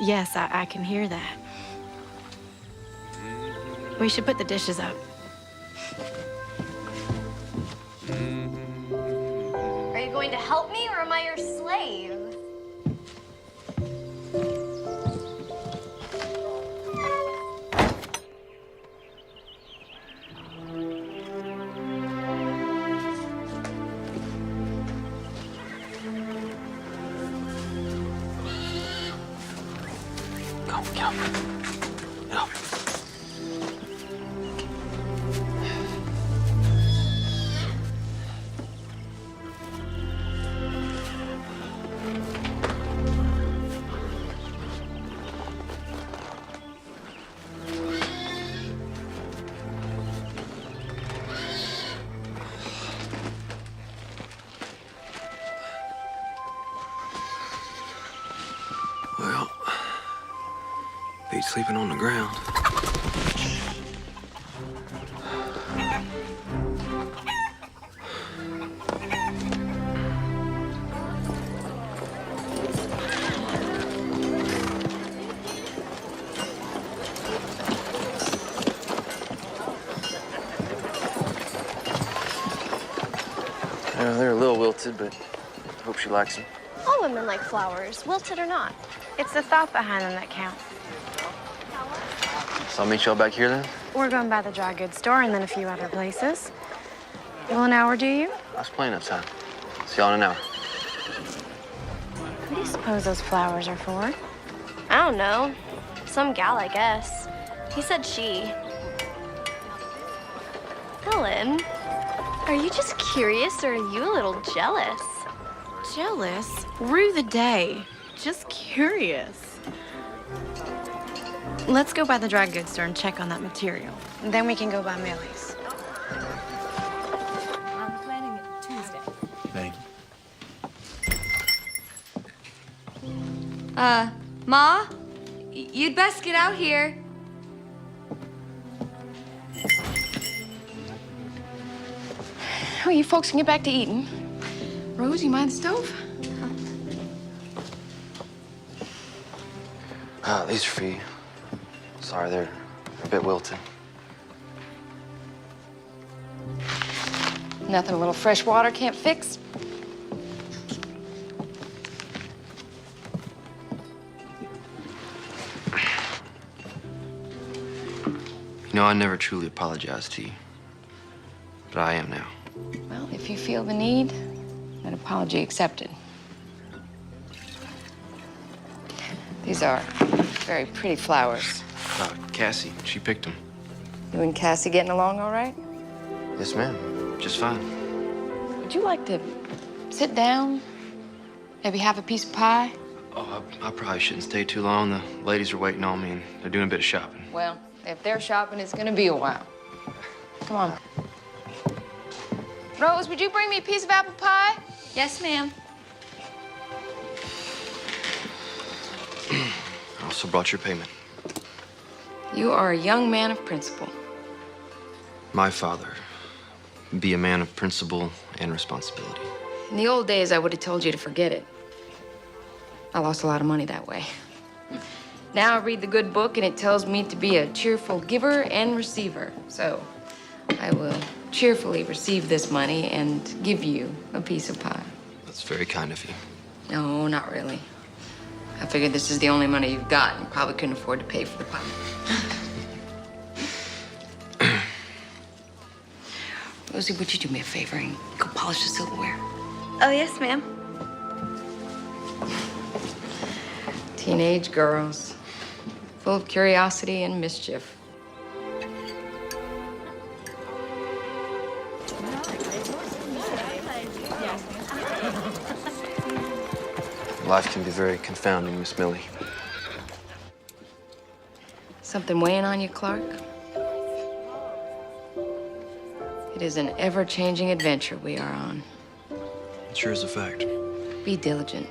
Yes, I can hear that. We should put the dishes up. Are you going to help me, or am I your slave? Go, get up. Get up. Well, beat sleeping on the ground. They're a little wilted, but I hope she likes them. All women like flowers, wilted or not. It's the thought behind them that counts. So I'll meet y'all back here then? We're going by the dry goods store and then a few other places. Will an hour do you? That's plenty of time. See y'all in an hour. What do you suppose those flowers are for? I don't know. Some gal, I guess. He said she. Helen, are you just curious or are you a little jealous? Jealous? Rue the day. Just curious. Let's go by the dry goods store and check on that material. And then we can go by Millie's. I'm planning it Tuesday. Thank you. Ma? You'd best get out here. Oh, you folks can get back to eating. Rose, you mind the stove? These are for you. Sorry, they're a bit wilted. Nothing a little fresh water can't fix. You know, I never truly apologized to you. But I am now. Well, if you feel the need, an apology accepted. These are very pretty flowers. Cassie, she picked them. You and Cassie getting along all right? Yes, ma'am. Just fine. Would you like to sit down? Maybe have a piece of pie? Oh, I probably shouldn't stay too long. The ladies are waiting on me, and they're doing a bit of shopping. Well, if they're shopping, it's gonna be a while. Come on. Rose, would you bring me a piece of apple pie? Yes, ma'am. I also brought your payment. You are a young man of principle. My father, be a man of principle and responsibility. In the old days, I would have told you to forget it. I lost a lot of money that way. Now I read the good book, and it tells me to be a cheerful giver and receiver. So I will cheerfully receive this money and give you a piece of pie. That's very kind of you. No, not really. I figured this is the only money you've got, and you probably couldn't afford to pay for the pie. Rosie, would you do me a favor and go polish the silverware? Oh, yes, ma'am. Teenage girls, full of curiosity and mischief. Life can be very confounding, Miss Millie. Something weighing on you, Clark? It is an ever-changing adventure we are on. It sure is a fact. Be diligent.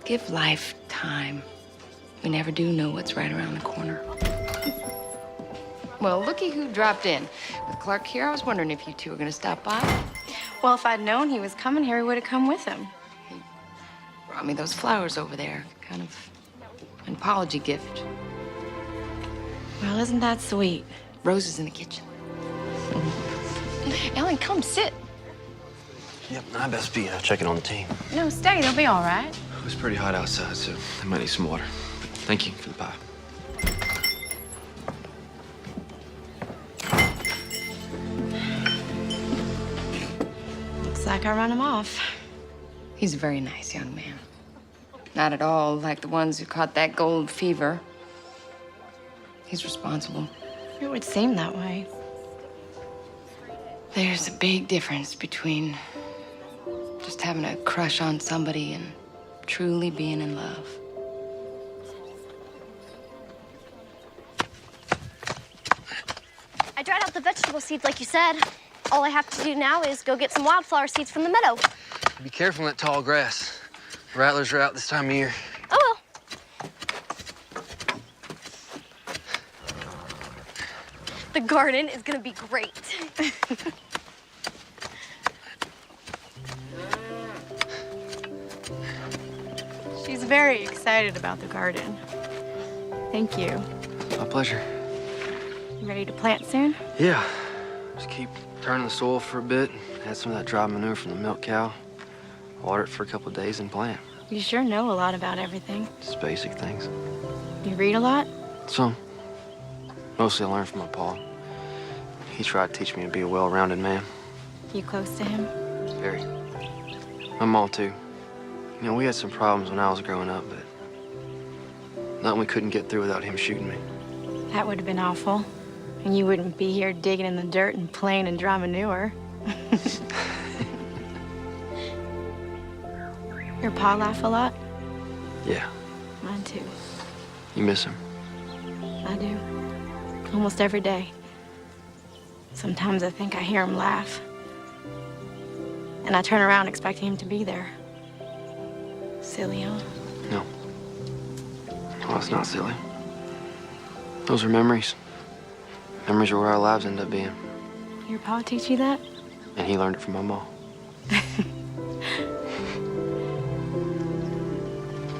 Give life time. We never do know what's right around the corner. Well, looky who dropped in. With Clark here, I was wondering if you two were gonna stop by. Well, if I'd known he was coming here, we would have come with him. Brought me those flowers over there. Kind of an apology gift. Well, isn't that sweet? Rose is in the kitchen. Ellen, come sit. Yep, I best be checking on the team. No, stay. They'll be all right. It was pretty hot outside, so I might need some water. Thank you for the pie. Looks like I run him off. He's a very nice young man. Not at all like the ones who caught that gold fever. He's responsible. It would seem that way. There's a big difference between just having a crush on somebody and truly being in love. I dried out the vegetable seeds like you said. All I have to do now is go get some wildflower seeds from the meadow. Be careful in that tall grass. Rattlers are out this time of year. Oh, well. The garden is gonna be great. She's very excited about the garden. Thank you. My pleasure. You ready to plant soon? Yeah. Just keep turning the soil for a bit. Add some of that dry manure from the milk cow. Water it for a couple of days and plant. You sure know a lot about everything. Just basic things. You read a lot? Some. Mostly I learned from my pa. He tried to teach me to be a well-rounded man. You close to him? Very. My mom, too. You know, we had some problems when I was growing up, but nothing we couldn't get through without him shooting me. That would have been awful. And you wouldn't be here digging in the dirt and playing in dry manure. Your pa laugh a lot? Yeah. Mine too. You miss him? I do. Almost every day. Sometimes I think I hear him laugh. And I turn around expecting him to be there. Silly, huh? No. Well, it's not silly. Those are memories. Memories are where our lives end up being. Your pa teach you that? And he learned it from my mom.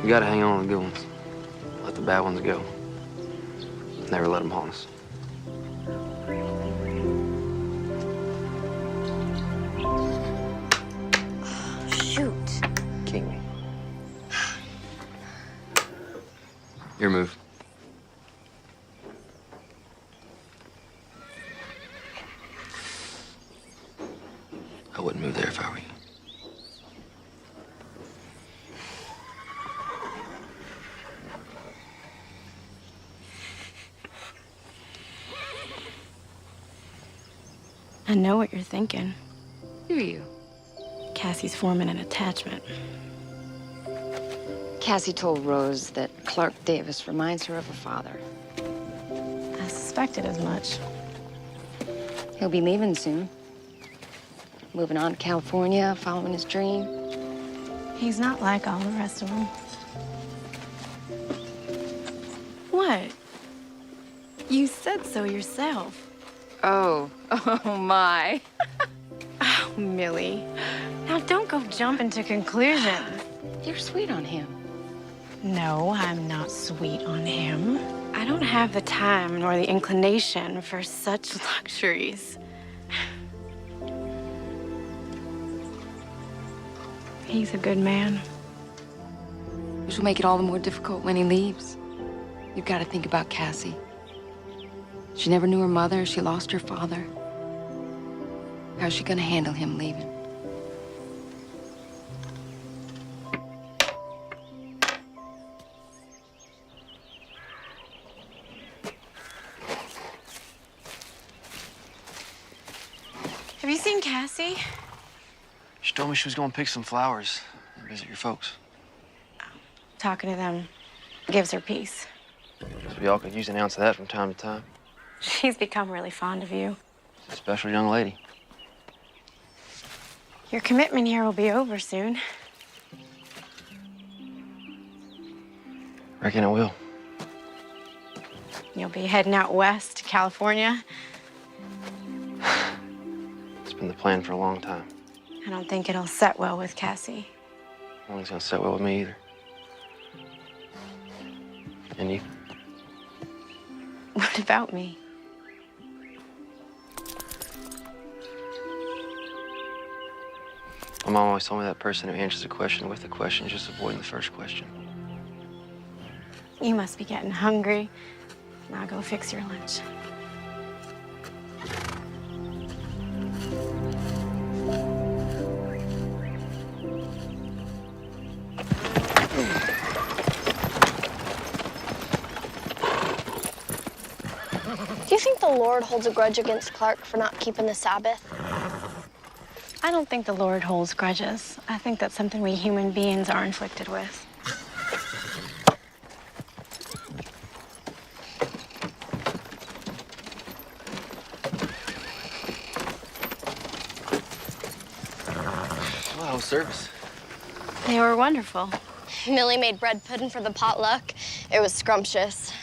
We gotta hang on to the good ones. Let the bad ones go. Never let them haunt us. Shoot. King me. Your move. I wouldn't move there if I were you. I know what you're thinking. Do you? Cassie's forming an attachment. Cassie told Rose that Clark Davis reminds her of her father. I suspected as much. He'll be leaving soon. Moving on to California, following his dream. He's not like all the rest of them. What? You said so yourself. Oh my. Oh, Millie. Now don't go jumping to conclusions. You're sweet on him. No, I'm not sweet on him. I don't have the time nor the inclination for such luxuries. He's a good man. Which will make it all the more difficult when he leaves. You've got to think about Cassie. She never knew her mother. She lost her father. How's she gonna handle him leaving? Have you seen Cassie? She told me she was going to pick some flowers and visit your folks. Talking to them gives her peace. So we all could use an ounce of that from time to time. She's become really fond of you. She's a special young lady. Your commitment here will be over soon. Reckon it will. You'll be heading out west to California. It's been the plan for a long time. I don't think it'll set well with Cassie. I don't think it's gonna sit well with me either. And you? What about me? My mom always told me that person who answers a question with a question is just avoiding the first question. You must be getting hungry. Now go fix your lunch. Do you think the Lord holds a grudge against Clark for not keeping the Sabbath? I don't think the Lord holds grudges. I think that's something we human beings are inflicted with. Well, how was service? They were wonderful. Millie made bread pudding for the potluck. It was scrumptious.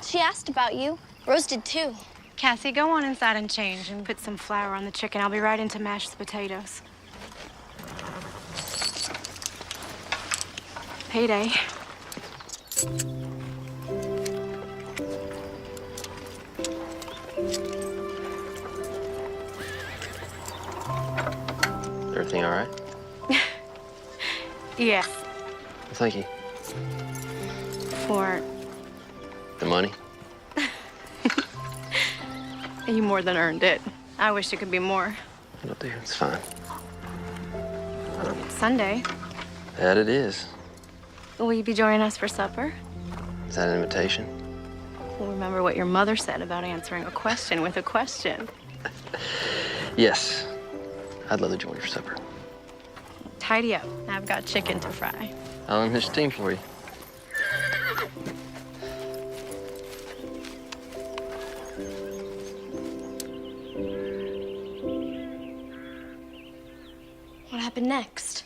She asked about you. Rose did too. Cassie, go on inside and change and put some flour on the chicken. I'll be right into mashed potatoes. Payday. Everything all right? Yes. Thank you. For The money? you more than earned it. I wish it could be more. No, dear, it's fine. It's Sunday. That it is. Will you be joining us for supper? Is that an invitation? Well, remember what your mother said about answering a question with a question. Yes. I'd love to join your supper. Tidy up. I've got chicken to fry. I'll enlist your team for you. What happened next?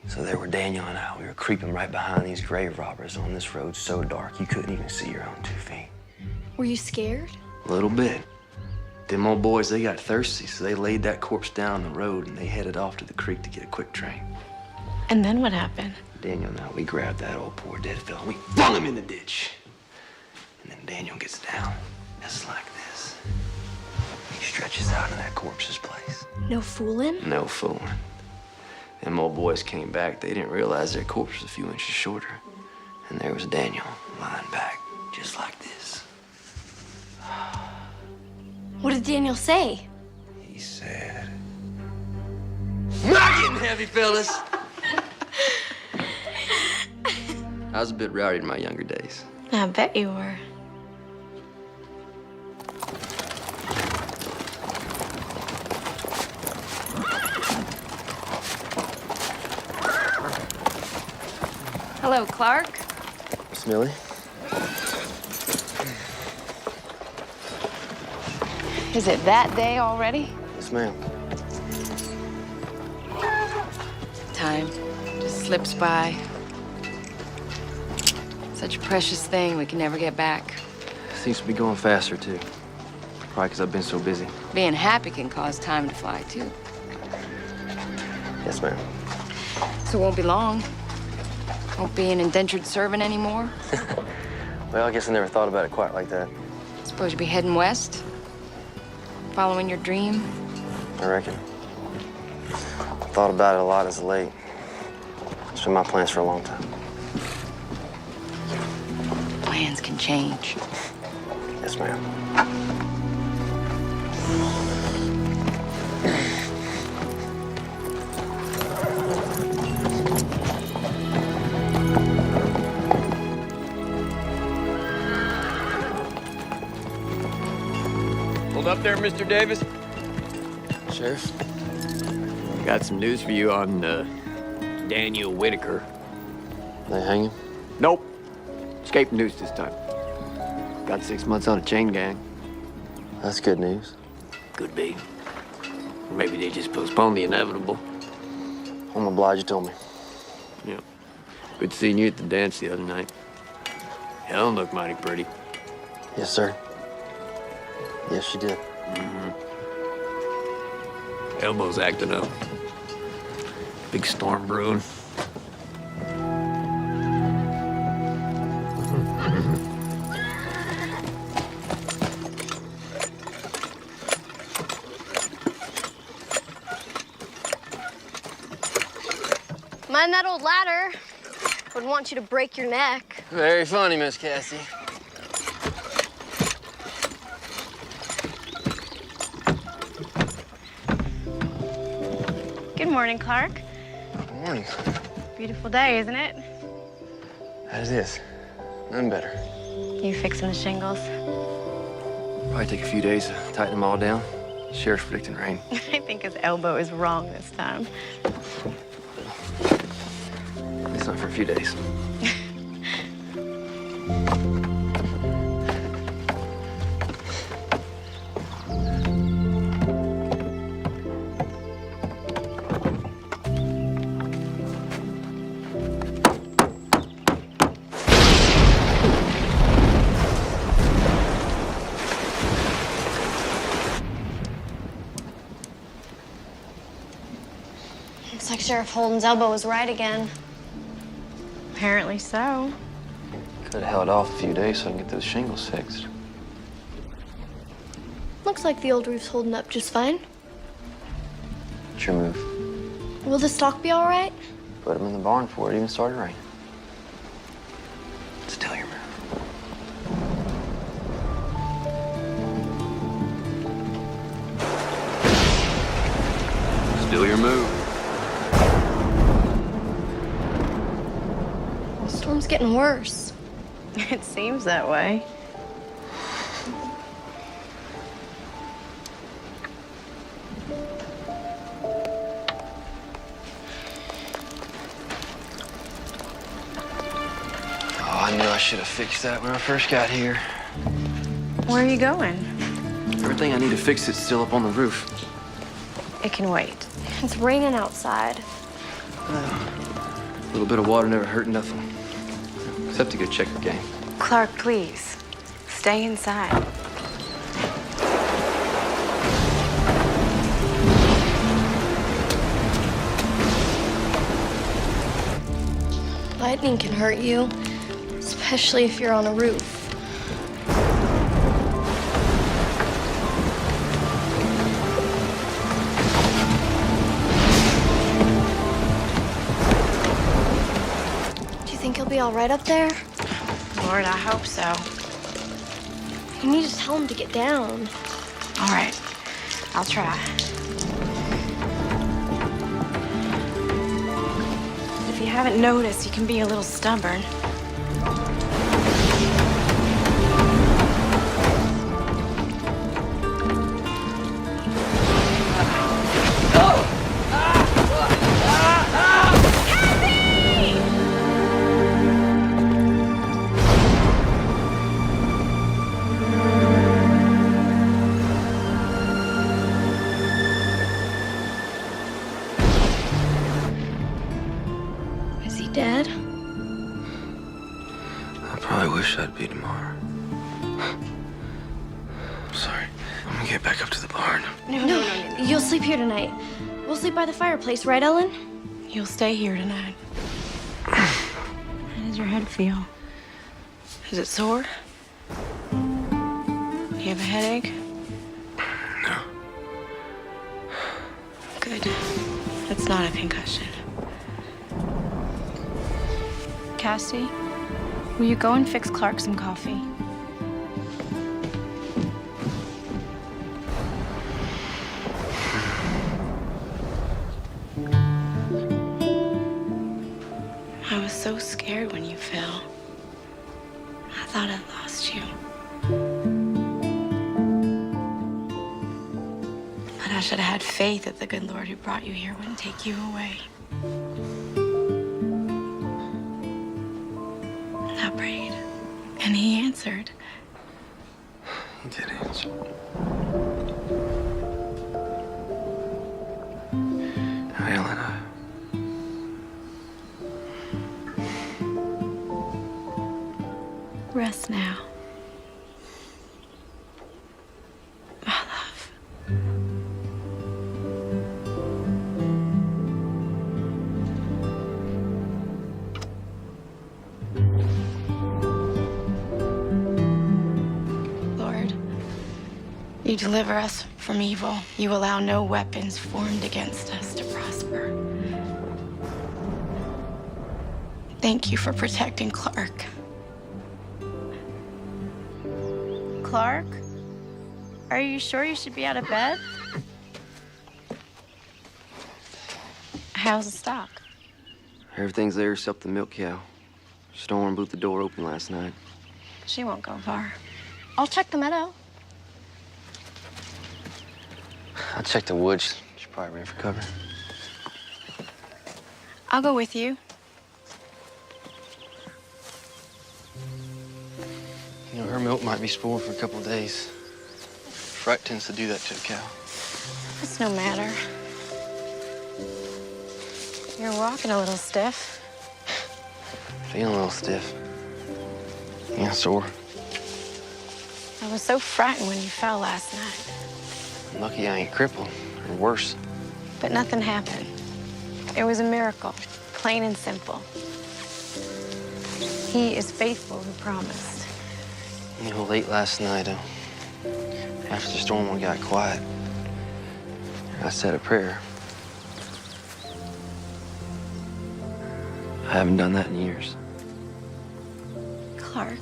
So there were Daniel and I. We were creeping right behind these grave robbers on this road so dark you couldn't even see your own 2 feet. Were you scared? A little bit. Them old boys, they got thirsty, so they laid that corpse down the road and they headed off to the creek to get a quick train. And then what happened? Daniel and I, we grabbed that old poor dead fella. We flung him in the ditch. And then Daniel gets down, just like this. He stretches out in that corpse's place. No fooling? No fooling. Them old boys came back. They didn't realize their corpse was a few inches shorter. And there was Daniel lying back, just like this. What did Daniel say? He said, heavy, fellas. I was a bit rowdy in my younger days. I bet you were. Hello, Clark. Miss Millie? Is it that day already? Yes, ma'am. Time just slips by. Such a precious thing we can never get back. Seems to be going faster, too. Probably because I've been so busy. Being happy can cause time to fly, too. Yes, ma'am. So it won't be long. Won't be an indentured servant anymore. Well, I guess I never thought about it quite like that. Suppose you'll be heading west? Following your dream? I reckon. Thought about it a lot as of late. It's been my plans for a long time. Plans can change. Yes, ma'am. Hold up there, Mr. Davis. Sheriff? Got some news for you on Daniel Whitaker. They hanging? Nope. Escaped news this time. Got 6 months on a chain gang. That's good news. Could be. Or maybe they just postponed the inevitable. I'm obliged you told me. Yeah. Good seeing you at the dance the other night. Helen looked mighty pretty. Yes, sir. Yes, she did. Elbow's acting up. Big storm brewing. Mind that old ladder. Wouldn't want you to break your neck. Very funny, Miss Cassie. Good morning, Clark. Good morning. Beautiful day, isn't it? That is this. None better. You fixing the shingles? Probably take a few days to tighten them all down. Sheriff's predicting rain. I think his elbow is wrong this time. It's not for a few days. Looks like Sheriff Holden's elbow was right again. Apparently so. Could have held off a few days so I can get those shingles fixed. Looks like the old roof's holding up just fine. What's your move? Will the stock be all right? Put them in the barn before it even started raining. Still your move. Still your move. The storm's getting worse. It seems that way. Oh, I knew I should have fixed that when I first got here. Where are you going? Everything I need to fix is still up on the roof. It can wait. It's raining outside. A little bit of water never hurt nothing. Except to go check the game. Clark, please. Stay inside. Lightning can hurt you, especially if you're on a roof. Do you think he'll be all right up there? Lord, I hope so. You need to tell him to get down. All right. I'll try. If you haven't noticed, he can be a little stubborn. Is he dead? I probably wish I'd be tomorrow. I'm sorry. I'm gonna get back up to the barn. No. You'll sleep here tonight. We'll sleep by the fireplace, right, Ellen? You'll stay here tonight. How does your head feel? Is it sore? Do you have a headache? No. Good. It's not a concussion. Cassie, will you go and fix Clark some coffee? I was so scared when you fell. I thought I'd lost you. But I should have had faith that the good Lord who brought you here wouldn't take you away. And I prayed, and he answered. He did answer. Now, Ellen, Rest now. My love. Lord, you deliver us from evil. You allow no weapons formed against us to prosper. Thank you for protecting Clark. Clark? Are you sure you should be out of bed? How's the stock? Everything's there except the milk cow. Storm blew the door open last night. She won't go far. I'll check the meadow. I checked the woods. She probably ran for cover. I'll go with you. You know, her milk might be spoiled for a couple of days. Fright tends to do that to a cow. It's no matter. You're walking a little stiff. Feeling a little stiff. Yeah, sore. I was so frightened when you fell last night. Lucky I ain't crippled, or worse. But nothing happened. It was a miracle, plain and simple. He is faithful who promised. You know, late last night, after the storm got quiet, I said a prayer. I haven't done that in years. Clark.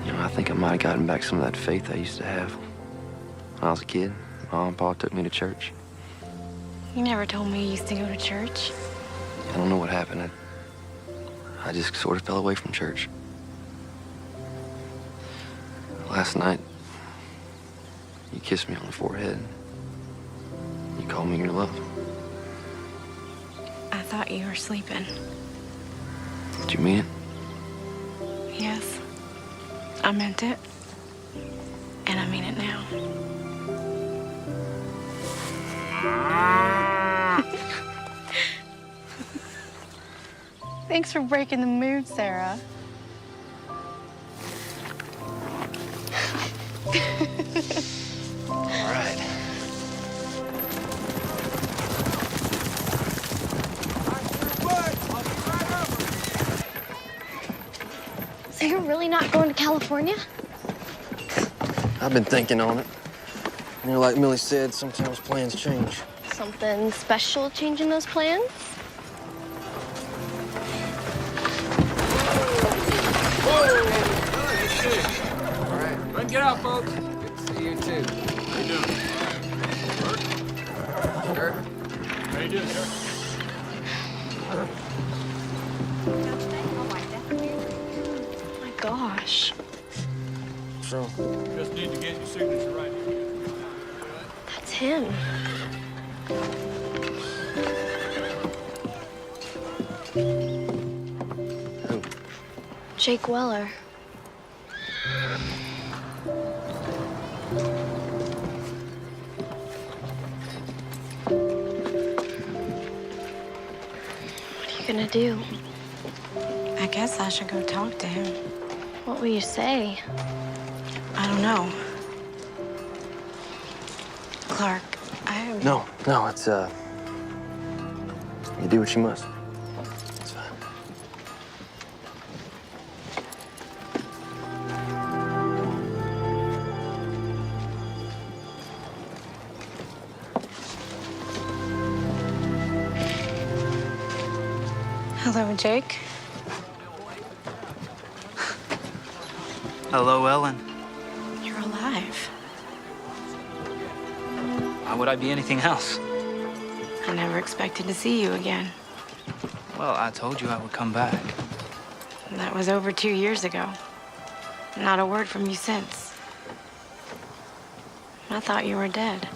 You know, I think I might have gotten back some of that faith I used to have. When I was a kid, Mom and Pa took me to church. You never told me you used to go to church. I don't know what happened. I just sort of fell away from church. Last night, you kissed me on the forehead. You called me your love. I thought you were sleeping. Did you mean it? Yes. I meant it. And I mean it now. Thanks for breaking the mood, Sarah. All right. So you're really not going to California? I've been thinking on it. You know, like Millie said, sometimes plans change. Something special changing those plans? All right, run, get out, folks. Good to see you too. How you doing? Work? Sure. How you doing, sir? gosh. So, Just need to get your signature right here. That's him. who? Jake Weller. What are you gonna do? I guess I should go talk to him. What will you say? I don't know. Clark, No, it's, you do what you must. It's fine. Hello, Jake. Hello, Ellen. You're alive. Why would I be anything else? I never expected to see you again. Well, I told you I would come back. That was over 2 years ago. Not a word from you since. I thought you were dead.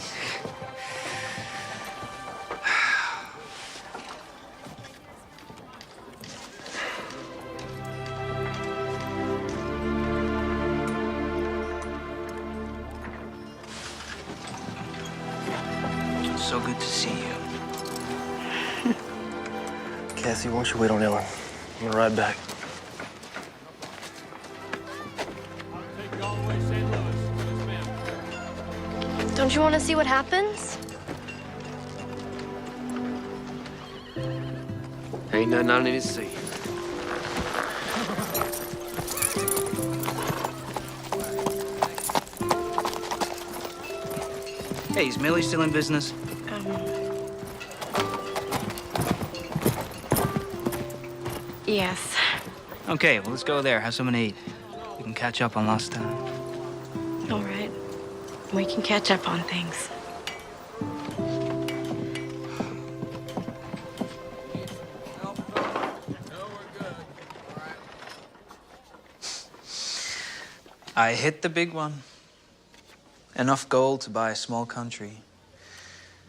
So good to see you. Cassie, why don't you wait on Ellen? I'm gonna ride back. Take you all the way to St. Louis. Yes, ma'am. Don't you want to see what happens? Ain't nothing I need to see. Hey, is Millie still in business? Yes. Okay, well, let's go there, have something to eat. We can catch up on lost time. All right. We can catch up on things. I hit the big one. Enough gold to buy a small country.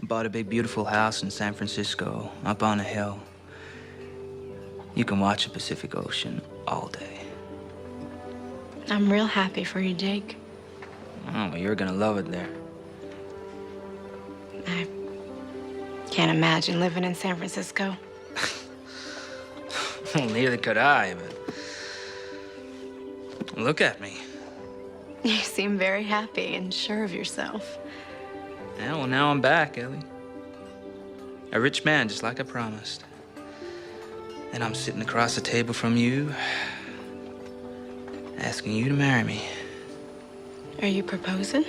Bought a big, beautiful house in San Francisco, up on a hill. You can watch the Pacific Ocean all day. I'm real happy for you, Jake. Oh, well, you're gonna love it there. I can't imagine living in San Francisco. Well, neither could I, but... Look at me. You seem very happy and sure of yourself. Yeah, well, now I'm back, Ellie. A rich man, just like I promised. And I'm sitting across the table from you, asking you to marry me. Are you proposing?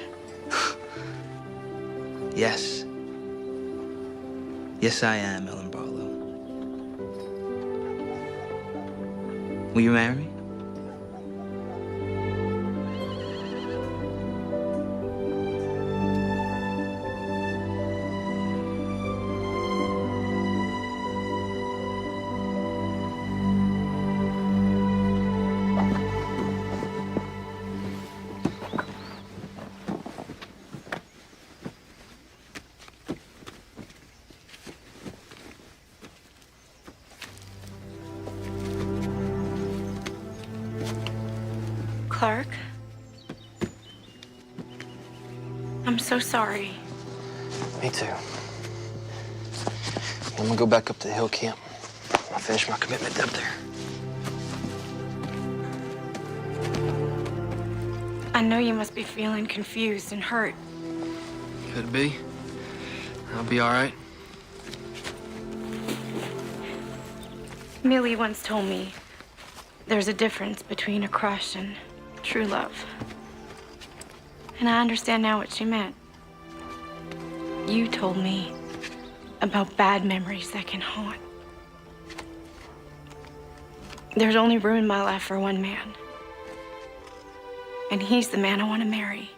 Yes. Yes, I am, Ellen Barlow. Will you marry me? Clark? I'm so sorry. Me too. I'm gonna go back up to the hill camp. I'll finish my commitment up there. I know you must be feeling confused and hurt. Could be. I'll be all right. Millie once told me there's a difference between a crush and true love. And I understand now what she meant. You told me about bad memories that can haunt. There's only room in my life for one man. And he's the man I want to marry.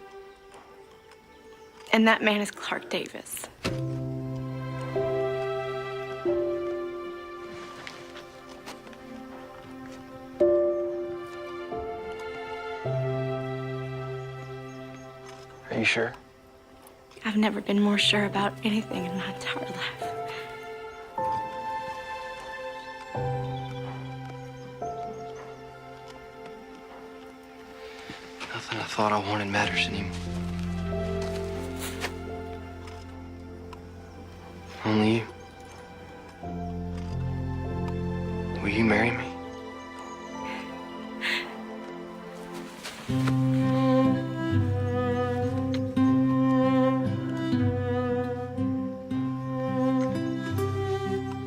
And that man is Clark Davis. Are you sure? I've never been more sure about anything in my entire life. Nothing I thought I wanted matters anymore. Only you. Will you marry me?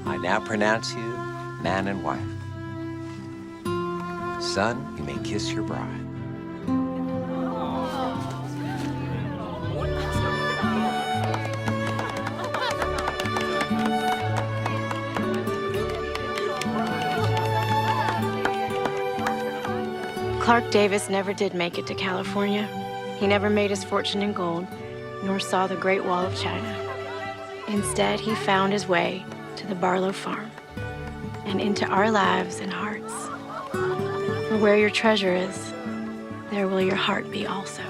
I now pronounce you man and wife. Son, you may kiss your bride. Clark Davis never did make it to California. He never made his fortune in gold, nor saw the Great Wall of China. Instead, he found his way to the Barlow farm and into our lives and hearts. For where your treasure is, there will your heart be also.